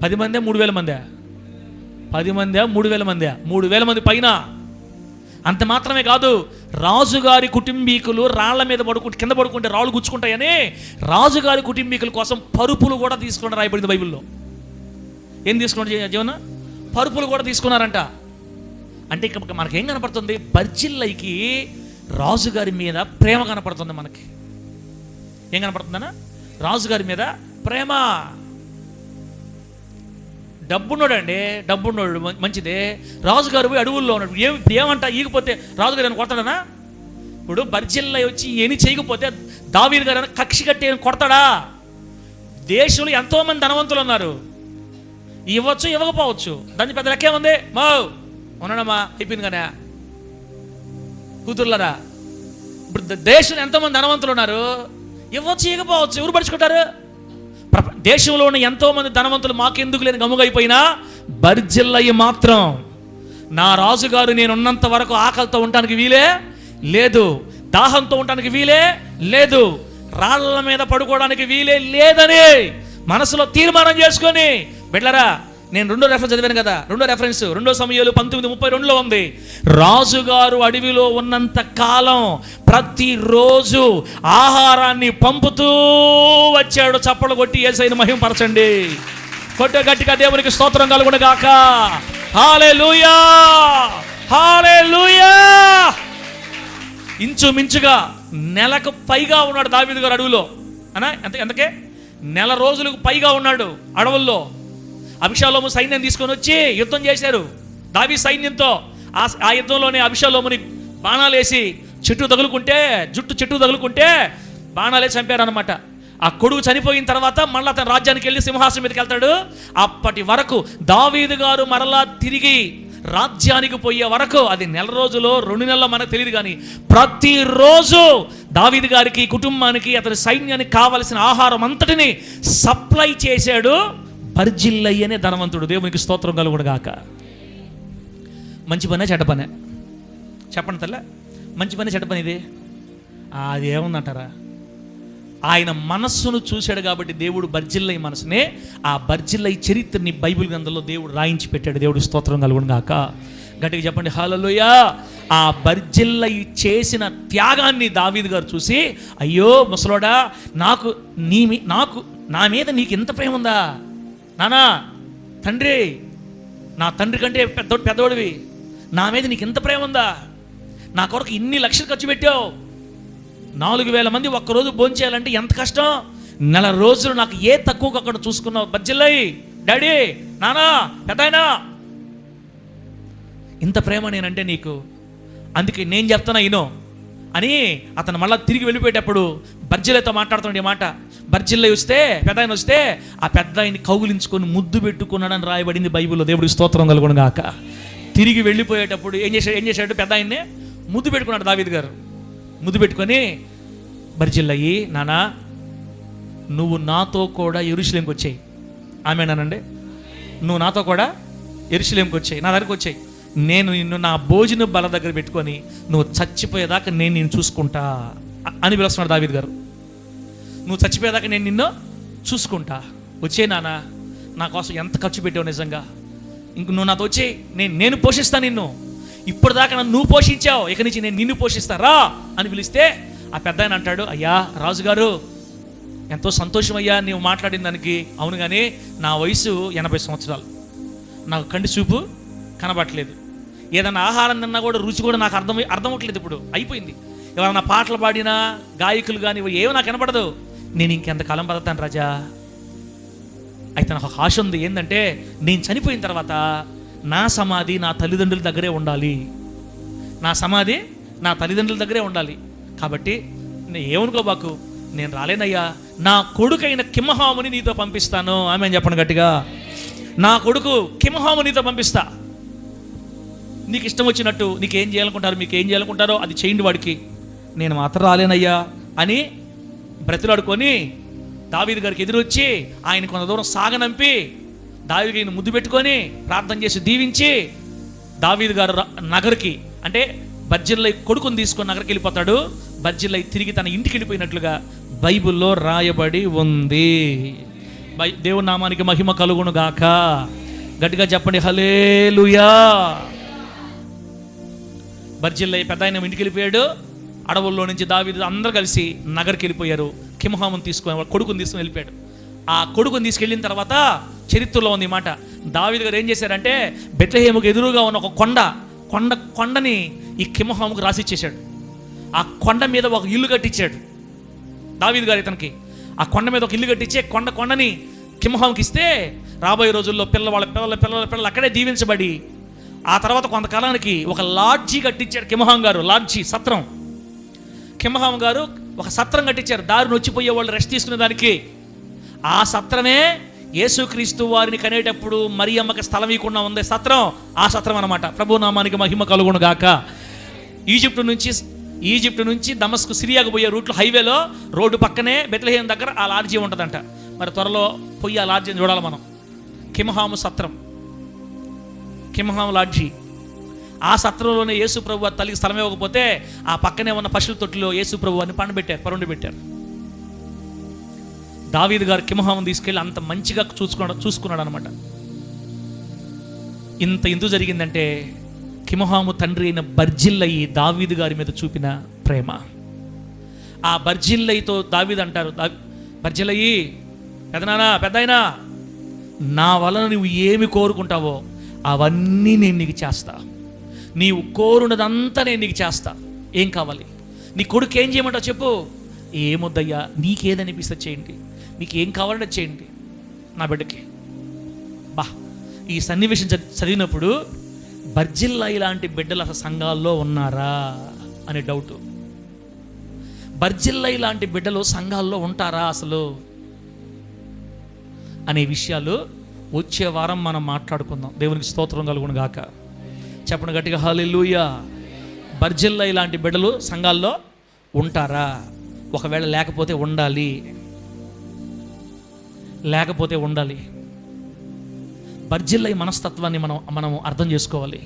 [SPEAKER 1] 10 మందే 3,000 మందే? 10 మందే 3,000 మందే? 3,000 మంది పైన. అంత మాత్రమే కాదు, రాజుగారి కుటుంబీకులు రాళ్ల మీద కింద పడుకుంటే రాళ్ళు గుచ్చుకుంటాయని రాజుగారి కుటుంబీకుల కోసం పరుపులు కూడా తీసుకుని రాయబడింది బైబిల్లో. ఏం తీసుకున్నాడు జీవన? పరుపులు కూడా తీసుకున్నారంట. అంటే ఇక మనకేం కనపడుతుంది? బర్జిల్లయికి రాజుగారి మీద ప్రేమ కనపడుతుంది. మనకి ఏం కనపడుతుందన్నా? రాజుగారి మీద ప్రేమ. డబ్బున్నాడు అండి, డబ్బున్నాడు, మంచిదే. రాజుగారు పోయి అడవుల్లో ఉన్నాడు. ఏమంట ఈగిపోతే రాజుగారు ఏమైనా కొడతాడనా? ఇప్పుడు బర్జిల్లయి వచ్చి ఏమి చేయకపోతే దావీదు గారు కక్షి కట్టి కొడతాడా? దేశంలో ఎంతోమంది ధనవంతులు ఉన్నారు, ఇవ్వచ్చు ఇవ్వకపోవచ్చు, దాని పెద్ద లెక్కేముంది? ఉన్నాడమ్మా, అయిపోయింది కానీ కూతుర్లరా. ఇప్పుడు దేశంలో ఎంతోమంది ధనవంతులు ఉన్నారు, ఇవ్వచ్చు ఇవ్వకపోవచ్చు, ఎవరు పరుచుకుంటారు? దేశంలో ఉన్న ఎంతోమంది ధనవంతులు మాకెందుకు లేని గమ్ముగైపోయినా బర్జిల్లయి మాత్రం, నా రాజుగారు నేనున్నంత వరకు ఆకలితో ఉండటానికి వీలే లేదు, దాహంతో ఉండటానికి వీలే లేదు, రాళ్ల మీద పడుకోవడానికి వీలే లేదని మనసులో తీర్మానం చేసుకొని, బిడ్డలారా నేను రెండో రెఫరెన్స్ చదివాను కదా, రెండో రెఫరెన్స్ 2 సమూయేలు 19:32 ఉంది. రాజుగారు అడవిలో ఉన్నంత కాలం ప్రతిరోజు ఆహారాన్ని పంపుతూ వచ్చాడు. చప్పలు కొట్టి యేసయ్యను మహిమపరచండి. కొట్టే గట్టిగా దేవునికి స్తోత్రం కలుగును గాక. హల్లెలూయా, హల్లెలూయా. ఇంచుమించుగా నెలకు పైగా ఉన్నాడు దావీదు గారు అడవిలో. అనా ఎంతకే? నెల రోజులకు పైగా ఉన్నాడు అడవుల్లో. అబిషాలోము సైన్యం తీసుకొని వచ్చి యుద్ధం చేశారు దావీదు సైన్యంతో. ఆ యుద్ధంలోనే అబిషాలోముని బాణాలు వేసి జుట్టు తగులుకుంటే బాణాలే చంపారనమాట. ఆ కొడుకు చనిపోయిన తర్వాత మళ్ళీ అతను రాజ్యానికి వెళ్ళి సింహాసనం మీదకి వెళ్తాడు. అప్పటి వరకు దావీదు గారు మరలా తిరిగి రాజ్యానికి పోయే వరకు, అది నెల రోజులో 2 నెలల్లో మనకు తెలియదు, కానీ ప్రతిరోజు దావీదు గారికి, కుటుంబానికి, అతని సైన్యానికి కావలసిన ఆహారం అంతటిని సప్లై చేశాడు బర్జిల్లయి అనే ధనవంతుడు. దేవునికి స్తోత్రం కలుగును గాక. మంచి పనే చెడ్డ పనే? చెప్పండి తల్ల, మంచి పని చెడ్డ పని ఇది? అది ఏముందంటారా? ఆయన మనస్సును చూశాడు కాబట్టి దేవుడు బర్జిల్లయి మనసునే, ఆ బర్జిల్లయి చరిత్రని బైబిల్ గ్రంథంలో దేవుడు రాయించి పెట్టాడు. దేవుడు స్తోత్రం కలుగును గాక. గట్టిగా చెప్పండి హల్లెలూయా. ఆ బర్జిల్లయి చేసిన త్యాగాన్ని దావీదు గారు చూసి, అయ్యో ముసలోడా, నాకు నా మీద నీకు ఎంత ప్రేమ ఉందా నానా? తండ్రి, నా తండ్రి కంటే పెద్దోడివి, నా మీద నీకు ఎంత ప్రేమ ఉందా? నా కొరకు ఇన్ని లక్షలు ఖర్చు పెట్టావు, 4,000 మంది ఒక్కరోజు భోంచేయాలంటే ఎంత కష్టం, నెల రోజులు నాకు ఏ తక్కువ అక్కడ చూసుకున్నావు బర్జిల్లయి. డాడీ, నానా, పెద్దాయనా, ఇంత ప్రేమ నేనంటే నీకు, అందుకే నేను చెప్తానా ఇనో అని అతను మళ్ళీ తిరిగి వెళ్ళిపోయేటప్పుడు బర్జిల్లయితో మాట్లాడుతున్నాడు. ఈ మాట, బర్జిల్లయి వస్తే, పెద్దాయన వస్తే ఆ పెద్దాయన్ని కౌగులించుకొని ముద్దు పెట్టుకున్నాడని రాయబడింది బైబిల్లో. దేవుడికి స్తోత్రం కలుగును గాక. తిరిగి వెళ్ళిపోయేటప్పుడు ఏం చేశాడు? పెద్దాయన్ని ముద్దు పెట్టుకున్నాడు దావీదు గారు. ముద్దు పెట్టుకొని, బర్జిల్లయి, నానా నువ్వు నాతో కూడా యెరూషలేముకి వచ్చాయి. ఆమేనండి. నువ్వు నాతో కూడా యెరూషలేముకి వచ్చాయి, నా దగ్గరికి వచ్చాయి. నేను నిన్ను నా భోజన బల దగ్గర పెట్టుకొని నువ్వు చచ్చిపోయేదాకా నేను నిన్ను చూసుకుంటా అని పిలుస్తున్నాడు దావీదు గారు. నువ్వు చచ్చిపోయేదాకా నేను నిన్ను చూసుకుంటా, వచ్చే నాన్న, నా కోసం ఎంత ఖర్చు పెట్టావు నిజంగా, ఇంక నువ్వు నాతో వచ్చే, నేను పోషిస్తాను నిన్ను, ఇప్పటిదాకా నన్ను నువ్వు పోషించావు, ఇక నుంచి నేను నిన్ను పోషిస్తారా అని పిలిస్తే ఆ పెద్ద ఆయన అంటాడు, అయ్యా రాజుగారు, ఎంతో సంతోషం అయ్యా నీవు మాట్లాడిన దానికి. అవును, కానీ నా వయసు 80 సంవత్సరాలు, నాకు కంటి చూపు కనబట్టలేదు, ఏదన్నా ఆహారం తిన్నా కూడా రుచి కూడా నాకు అర్థమవట్లేదు, ఇప్పుడు అయిపోయింది. ఎవరన్నా పాటలు పాడినా, గాయకులు కానీ ఏమో నాకు కనపడదు, నేను ఇంకెంతకాలం బతుకుతాను రాజా. అయితే నాకు ఆశ ఉంది, ఏంటంటే నేను చనిపోయిన తర్వాత నా సమాధి నా తల్లిదండ్రుల దగ్గరే ఉండాలి, నా సమాధి నా తల్లిదండ్రుల దగ్గరే ఉండాలి. కాబట్టి ఏమనుకోబాకు, నేను రాలేనయ్యా, నా కొడుకైన కింహాముని నీతో పంపిస్తాను. ఆమె చెప్పండి గట్టిగా, నా కొడుకు కింహాము నీతో పంపిస్తా, నీకు ఇష్టం వచ్చినట్టు నీకేం చేయాలనుకుంటారు, మీకు ఏం చేయాలనుకుంటారో అది చేయండి వాడికి, నేను మాత్రం రాలేనయ్యా అని బ్రతిలాడుకొని దావీదు గారికి ఎదురొచ్చి ఆయన కొంత దూరం సాగనంపి దావీదు గారిని ముద్దు పెట్టుకొని ప్రార్థన చేసి దీవించి దావీదు గారు నగరికి అంటే బర్జిల్లై కొడుకుని తీసుకొని నగరికి వెళ్ళిపోతాడు. బర్జిల్లై తిరిగి తన ఇంటికి వెళ్ళిపోయినట్లుగా బైబిల్లో రాయబడి ఉంది. దేవుని నామానికి మహిమ కలుగును గాక. గట్టిగా చెప్పండి హల్లెలూయా. బర్జిల్లై పెద్ద ఆయన ఇంటికి వెళ్ళిపోయాడు. అడవుల్లో నుంచి దావీదు అందరూ కలిసి నగరికి వెళ్ళిపోయారు. కిమ్హామును తీసుకొని కొడుకుని తీసుకొని వెళ్ళిపోయాడు. ఆ కొడుకుని తీసుకెళ్ళిన తర్వాత చరిత్రలో ఉంది మాట, దావీదు గారు ఏం చేశారంటే బెత్లెహేముకు ఎదురుగా ఉన్న ఒక కొండని ఈ కిమ్హాముకు రాసిచ్చేశాడు. ఆ కొండ మీద ఒక ఇల్లు కట్టించాడు దావీదు గారు ఇతనికి. ఆ కొండ మీద ఒక ఇల్లు కట్టించే కొండని కిమ్హాముకి ఇస్తే రాబోయే రోజుల్లో పిల్లలు అక్కడే దీవించబడి ఆ తర్వాత కొంతకాలానికి ఒక లాడ్జీ కట్టించాడు కిమ్హాం గారు. లాడ్జీ సత్రం. కిమ్హాం గారు ఒక సత్రం కట్టించారు దారిని వచ్చిపోయే వాళ్ళు రెస్ట్ తీసుకునే దానికి. ఆ సత్రమే యేసుక్రీస్తు వారిని కనేటప్పుడు మరియమ్మకి స్థలం ఇవ్వకుండా ఉంది సత్రం. ఆ సత్రం అన్నమాట. ప్రభు నామానికి మహిమ కలుగును గాక. ఈజిప్ట్ నుంచి దమస్కు సిరియాకు పోయే రూట్లో హైవేలో రోడ్డు పక్కనే బెత్లెహేం దగ్గర ఆ లాడ్జీ ఉంటుందంట. మరి త్వరలో పోయి ఆ లాడ్జీని చూడాలి మనం. కిమ్హాము సత్రం, కిమ్హాము లాడ్జీ. ఆ సత్రంలోనే యేసు ప్రభు తల్లికి స్థలం ఇవ్వకపోతే ఆ పక్కనే ఉన్న పశువుల తొట్టిలో యేసు ప్రభు అని పరుండి పెట్టారు. దావీదు గారు కిమ్హామును తీసుకెళ్ళి అంత మంచిగా చూసుకున్నాడు అనమాట. ఎందుకు జరిగిందంటే కిమ్హాము తండ్రి అయిన బర్జిల్లయి దావీదు గారి మీద చూపిన ప్రేమ. ఆ బర్జిల్లయితో దావీదు అంటారు, బర్జిల్లయి పెద్దయినా నా వలన నువ్వు ఏమి కోరుకుంటావో అవన్నీ నేను నీకు చేస్తా. నీవు కోరునదంతా నేను నీకు చేస్తా. ఏం కావాలి? నీ కొడుకు ఏం చేయమంటావు చెప్పు. ఏమొద్దయ్యా, నీకేదనిపిస్తే చేయండి, మీకు ఏం కావాలంటే చేయండి నా బిడ్డకి. ఈ సన్నివేశం చదివినప్పుడు బర్జిల్లయి లాంటి బిడ్డలు అసలు సంఘాల్లో ఉన్నారా అనే డౌట్. బర్జిల్లయి లాంటి బిడ్డలు సంఘాల్లో ఉంటారా అసలు అనే విషయాలు వచ్చే వారం మనం మాట్లాడుకుందాం. దేవునికి స్తోత్రం కలుగును గాక. చెప్పండి గట్టిగా హల్లెలూయా. బర్జిల్లయి లాంటి బిడ్డలు సంఘాల్లో ఉంటారా? ఒకవేళ లేకపోతే ఉండాలి. బర్జిల్లయి మనస్తత్వాన్ని మనం అర్థం చేసుకోవాలి.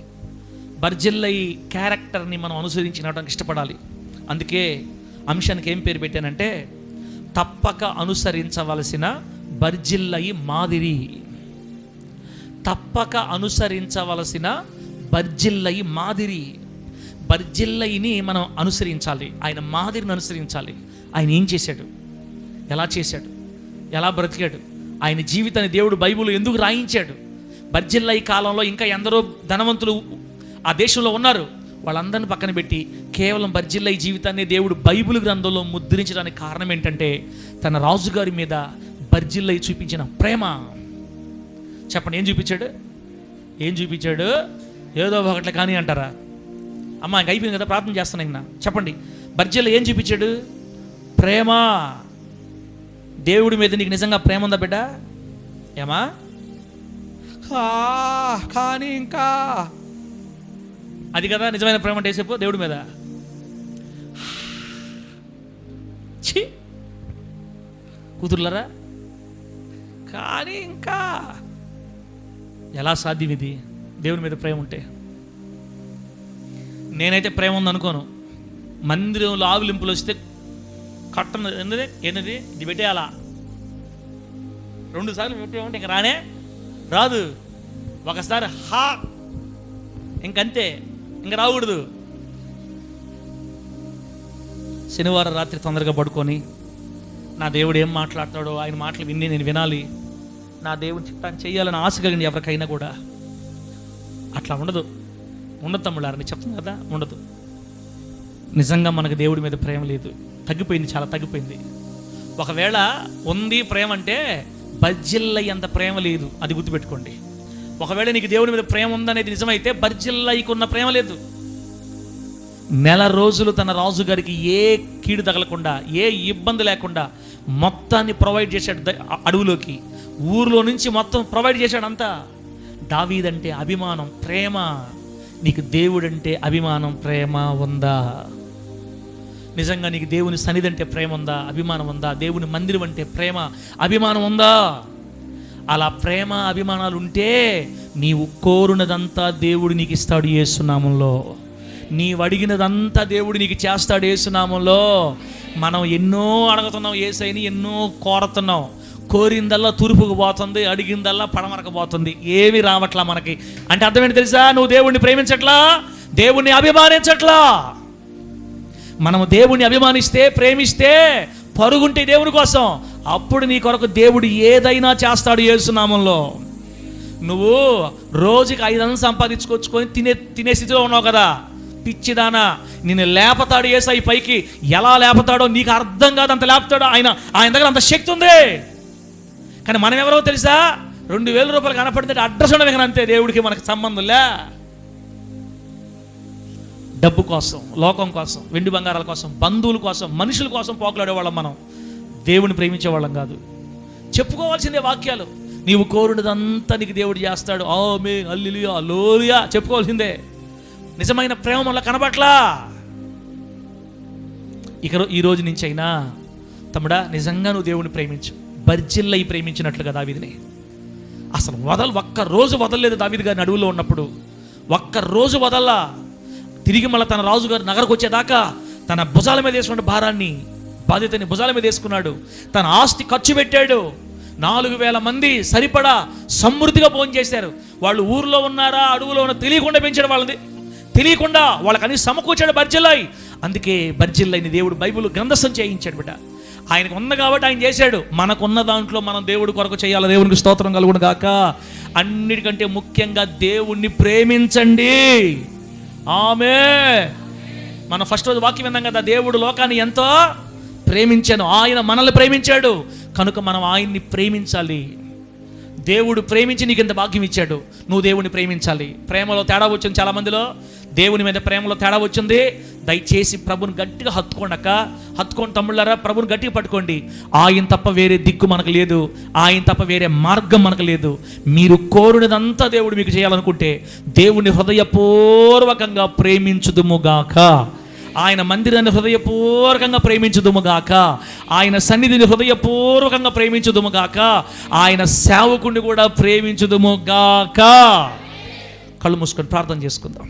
[SPEAKER 1] బర్జిల్లయి క్యారెక్టర్ని మనం అనుసరించినడానికి ఇష్టపడాలి. అందుకే అంశానికి ఏం పేరు పెట్టానంటే తప్పక అనుసరించవలసిన బర్జిల్లయి మాదిరి. తప్పక అనుసరించవలసిన బర్జిల్లయి మాదిరి. బర్జిల్లయిని మనం అనుసరించాలి. ఆయన మాదిరిని అనుసరించాలి. ఆయన ఏం చేశాడు, ఎలా చేశాడు, ఎలా బ్రతికాడు, ఆయన జీవితాన్ని దేవుడు బైబిల్లో ఎందుకు రాయించాడు. బర్జిల్లయి కాలంలో ఇంకా ఎందరో ధనవంతులు ఆ దేశంలో ఉన్నారు. వాళ్ళందరిని పక్కన పెట్టి కేవలం బర్జిల్లయి జీవితాన్ని దేవుడు బైబిల్ గ్రంథంలో ముద్రించడానికి కారణం ఏంటంటే తన రాజుగారి మీద బర్జిల్లయి చూపించిన ప్రేమ. చెప్పండి, ఏం చూపించాడు? ఏదో ఒకటి కానీ అంటారా? అమ్మ ఇంక అయిపోయింది కదా, ప్రార్థన చేస్తాను ఇంకా. చెప్పండి, బర్జిల్లయి ఏం చూపించాడు? ప్రేమ. దేవుడి మీద నీకు నిజంగా ప్రేమ ఉందా బిడ్డ? ఏమా కానీ ఇంకా అది కదా నిజమైన ప్రేమ అంటే చెప్పు. దేవుడి మీద కూతుర్లరా కానీ ఇంకా ఎలా సాధ్యం ఇది? దేవుని మీద ప్రేమ ఉంటే. నేనైతే ప్రేమ ఉందనుకోను. మందిరంలో ఆవులింపులు వస్తే కట్టను ఏంటది ఇది పెట్టేయాలా, 2 సార్లు పెట్టేమంటే ఇంక రాదు. ఒకసారి ఇంకంతే, ఇంక రాకూడదు. శనివారం రాత్రి తొందరగా పడుకొని నా దేవుడు ఏం మాట్లాడతాడో ఆయన మాటలు నేను వినాలి, నా దేవుని చిత్తాన్ని చేయాలని ఆశ కలిగింది ఎవరికైనా కూడా. అట్లా ఉండదు తమ్ముళ్ళారని చెప్తుంది కదా, ఉండదు. నిజంగా మనకు దేవుడి మీద ప్రేమ లేదు, తగ్గిపోయింది, చాలా తగ్గిపోయింది. ఒకవేళ ఉంది ప్రేమ అంటే బర్జిల్లయి అంత ప్రేమ లేదు, అది గుర్తుపెట్టుకోండి. ఒకవేళ నీకు దేవుడి మీద ప్రేమ ఉందనేది నిజమైతే బర్జిల్లయికి ఉన్న ప్రేమ లేదు. 1 రోజులు తన రాజుగారికి ఏ కీడు తగలకుండా, ఏ ఇబ్బంది లేకుండా మొత్తాన్ని ప్రొవైడ్ చేశాడు. అడవులోకి, ఊర్లో నుంచి మొత్తం ప్రొవైడ్ చేశాడు అంతా. దావీదంటే అభిమానం, ప్రేమ. నీకు దేవుడంటే అభిమానం, ప్రేమ ఉందా? నిజంగా నీకు దేవుని సన్నిధి అంటే ప్రేమ ఉందా, అభిమానం ఉందా? దేవుని మందిరం అంటే ప్రేమ, అభిమానం ఉందా? అలా ప్రేమ అభిమానాలు ఉంటే నీవు కోరునదంతా దేవుడు నీకు ఇస్తాడు యేసునామంలో. నీవు అడిగినదంతా దేవుడు నీకు చేస్తాడు యేసునామంలో. మనం ఎన్నో అడుగుతున్నాం యేసయ్యని, ఎన్నో కోరుతున్నాం. కోరిందల్లా తూర్పుకు పోతుంది, అడిగిందల్లా పడమరకు పోతుంది, ఏమీ రావట్లా మనకి. అంటే అర్థం ఏంటి తెలుసా? నువ్వు దేవుణ్ణి ప్రేమించట్లా, దేవుణ్ణి అభిమానించట్లా. మనము దేవుణ్ణి అభిమానిస్తే, ప్రేమిస్తే, పరుగుంటే దేవుని కోసం, అప్పుడు నీ కొరకు దేవుడు ఏదైనా చేస్తాడు యేసునామంలో. నువ్వు రోజుకి 500 సంపాదించుకొచ్చుకొని తినే స్థితిలో ఉన్నావు కదా, పిచ్చిదానా. నిన్ను లేపతాడు యేసయ్య పైకి. ఎలా లేపతాడో నీకు అర్థం కాదు, అంత లేపుతాడు ఆయన. ఆయన దగ్గర అంత శక్తి ఉంది. కానీ మనం ఎవరో తెలుసా? 2000 రూపాయలు కనపడితే అడ్రస్ ఉండదు కానీ అంతే. దేవుడికి మనకు సంబంధంలే. డబ్బు కోసం, లోకం కోసం, వెండి బంగారాల కోసం, బంధువుల కోసం, మనుషుల కోసం పోకలాడేవాళ్ళం మనం. దేవుని ప్రేమించేవాళ్ళం కాదు. చెప్పుకోవాల్సిందే వాక్యాలు. నీవు కోరునదంతా నీకు దేవుడు చేస్తాడు. ఆమేన్, హల్లెలూయా, హల్లెలూయా చెప్పుకోవాల్సిందే. నిజమైన ప్రేమ వల్ల కనబట్లా. ఈ రోజు నుంచి అయినా తమ్ముడా, నిజంగా నువ్వు దేవుని ప్రేమించు. బర్జిల్లై ప్రేమించినట్లుగా దావీదుని అసలు ఒక్కరోజు వదలలేదు. దావీదు గారిని అడవుల్లో ఉన్నప్పుడు ఒక్కరోజు వదల్లా. తిరిగి మళ్ళీ తన రాజుగారు నగరకు వచ్చేదాకా తన భుజాల మీద వేసుకున్న భారాన్ని, బాధ్యతని భుజాల మీద వేసుకున్నాడు. తన ఆస్తి ఖర్చు పెట్టాడు. 4000 మంది సరిపడా సమృద్ధిగా భోజనం చేశారు. వాళ్ళు ఊర్లో ఉన్నారా అడవులో ఉన్న తెలియకుండా పెంచాడు వాళ్ళని. తెలియకుండా వాళ్ళకి అన్ని సమకూర్చాడు బర్జిల్లై. అందుకే బర్జిల్లైని దేవుడు బైబిల్ గ్రంథస్థం చేయించాడు బిడ్డ. ఆయనకు ఉంది కాబట్టి ఆయన చేశాడు. మనకున్న దాంట్లో మనం దేవుడి కొరకు చేయాలి. దేవునికి స్తోత్రం కలుగును గాక. అన్నిటికంటే ముఖ్యంగా దేవుణ్ణి ప్రేమించండి. ఆమేన్. మనం ఫస్ట్ రోజు వాక్యం విన్నాం కదా, దేవుడు లోకాన్ని ఎంతో ప్రేమించాను, ఆయన మనల్ని ప్రేమించాడు కనుక మనం ఆయన్ని ప్రేమించాలి. దేవుడు ప్రేమించి నీకు ఇంత భాగ్యం ఇచ్చాడు, నువ్వు దేవుని ప్రేమించాలి. ప్రేమలో తేడా వచ్చింది చాలా మందిలో. దేవుని మీద ప్రేమలో తేడా వచ్చింది. దయచేసి ప్రభుని గట్టిగా హత్తుకోండి తమ్ముళ్ళారా, ప్రభుని గట్టిగా పట్టుకోండి. ఆయన తప్ప వేరే దిక్కు మనకు లేదు, ఆయన తప్ప వేరే మార్గం మనకు లేదు. మీరు కోరినదంతా దేవుడు మీకు చేయాలనుకుంటే దేవుని హృదయపూర్వకంగా ప్రేమించుదుముగాక. ఆయన మందిరాన్ని హృదయపూర్వకంగా ప్రేమించుదుముగాక. ఆయన సన్నిధిని హృదయపూర్వకంగా ప్రేమించుదుముగాక. ఆయన సేవకుడిని కూడా ప్రేమించుదుముగాక. కళ్ళు మూసుకొని ప్రార్థన చేసుకుందాం.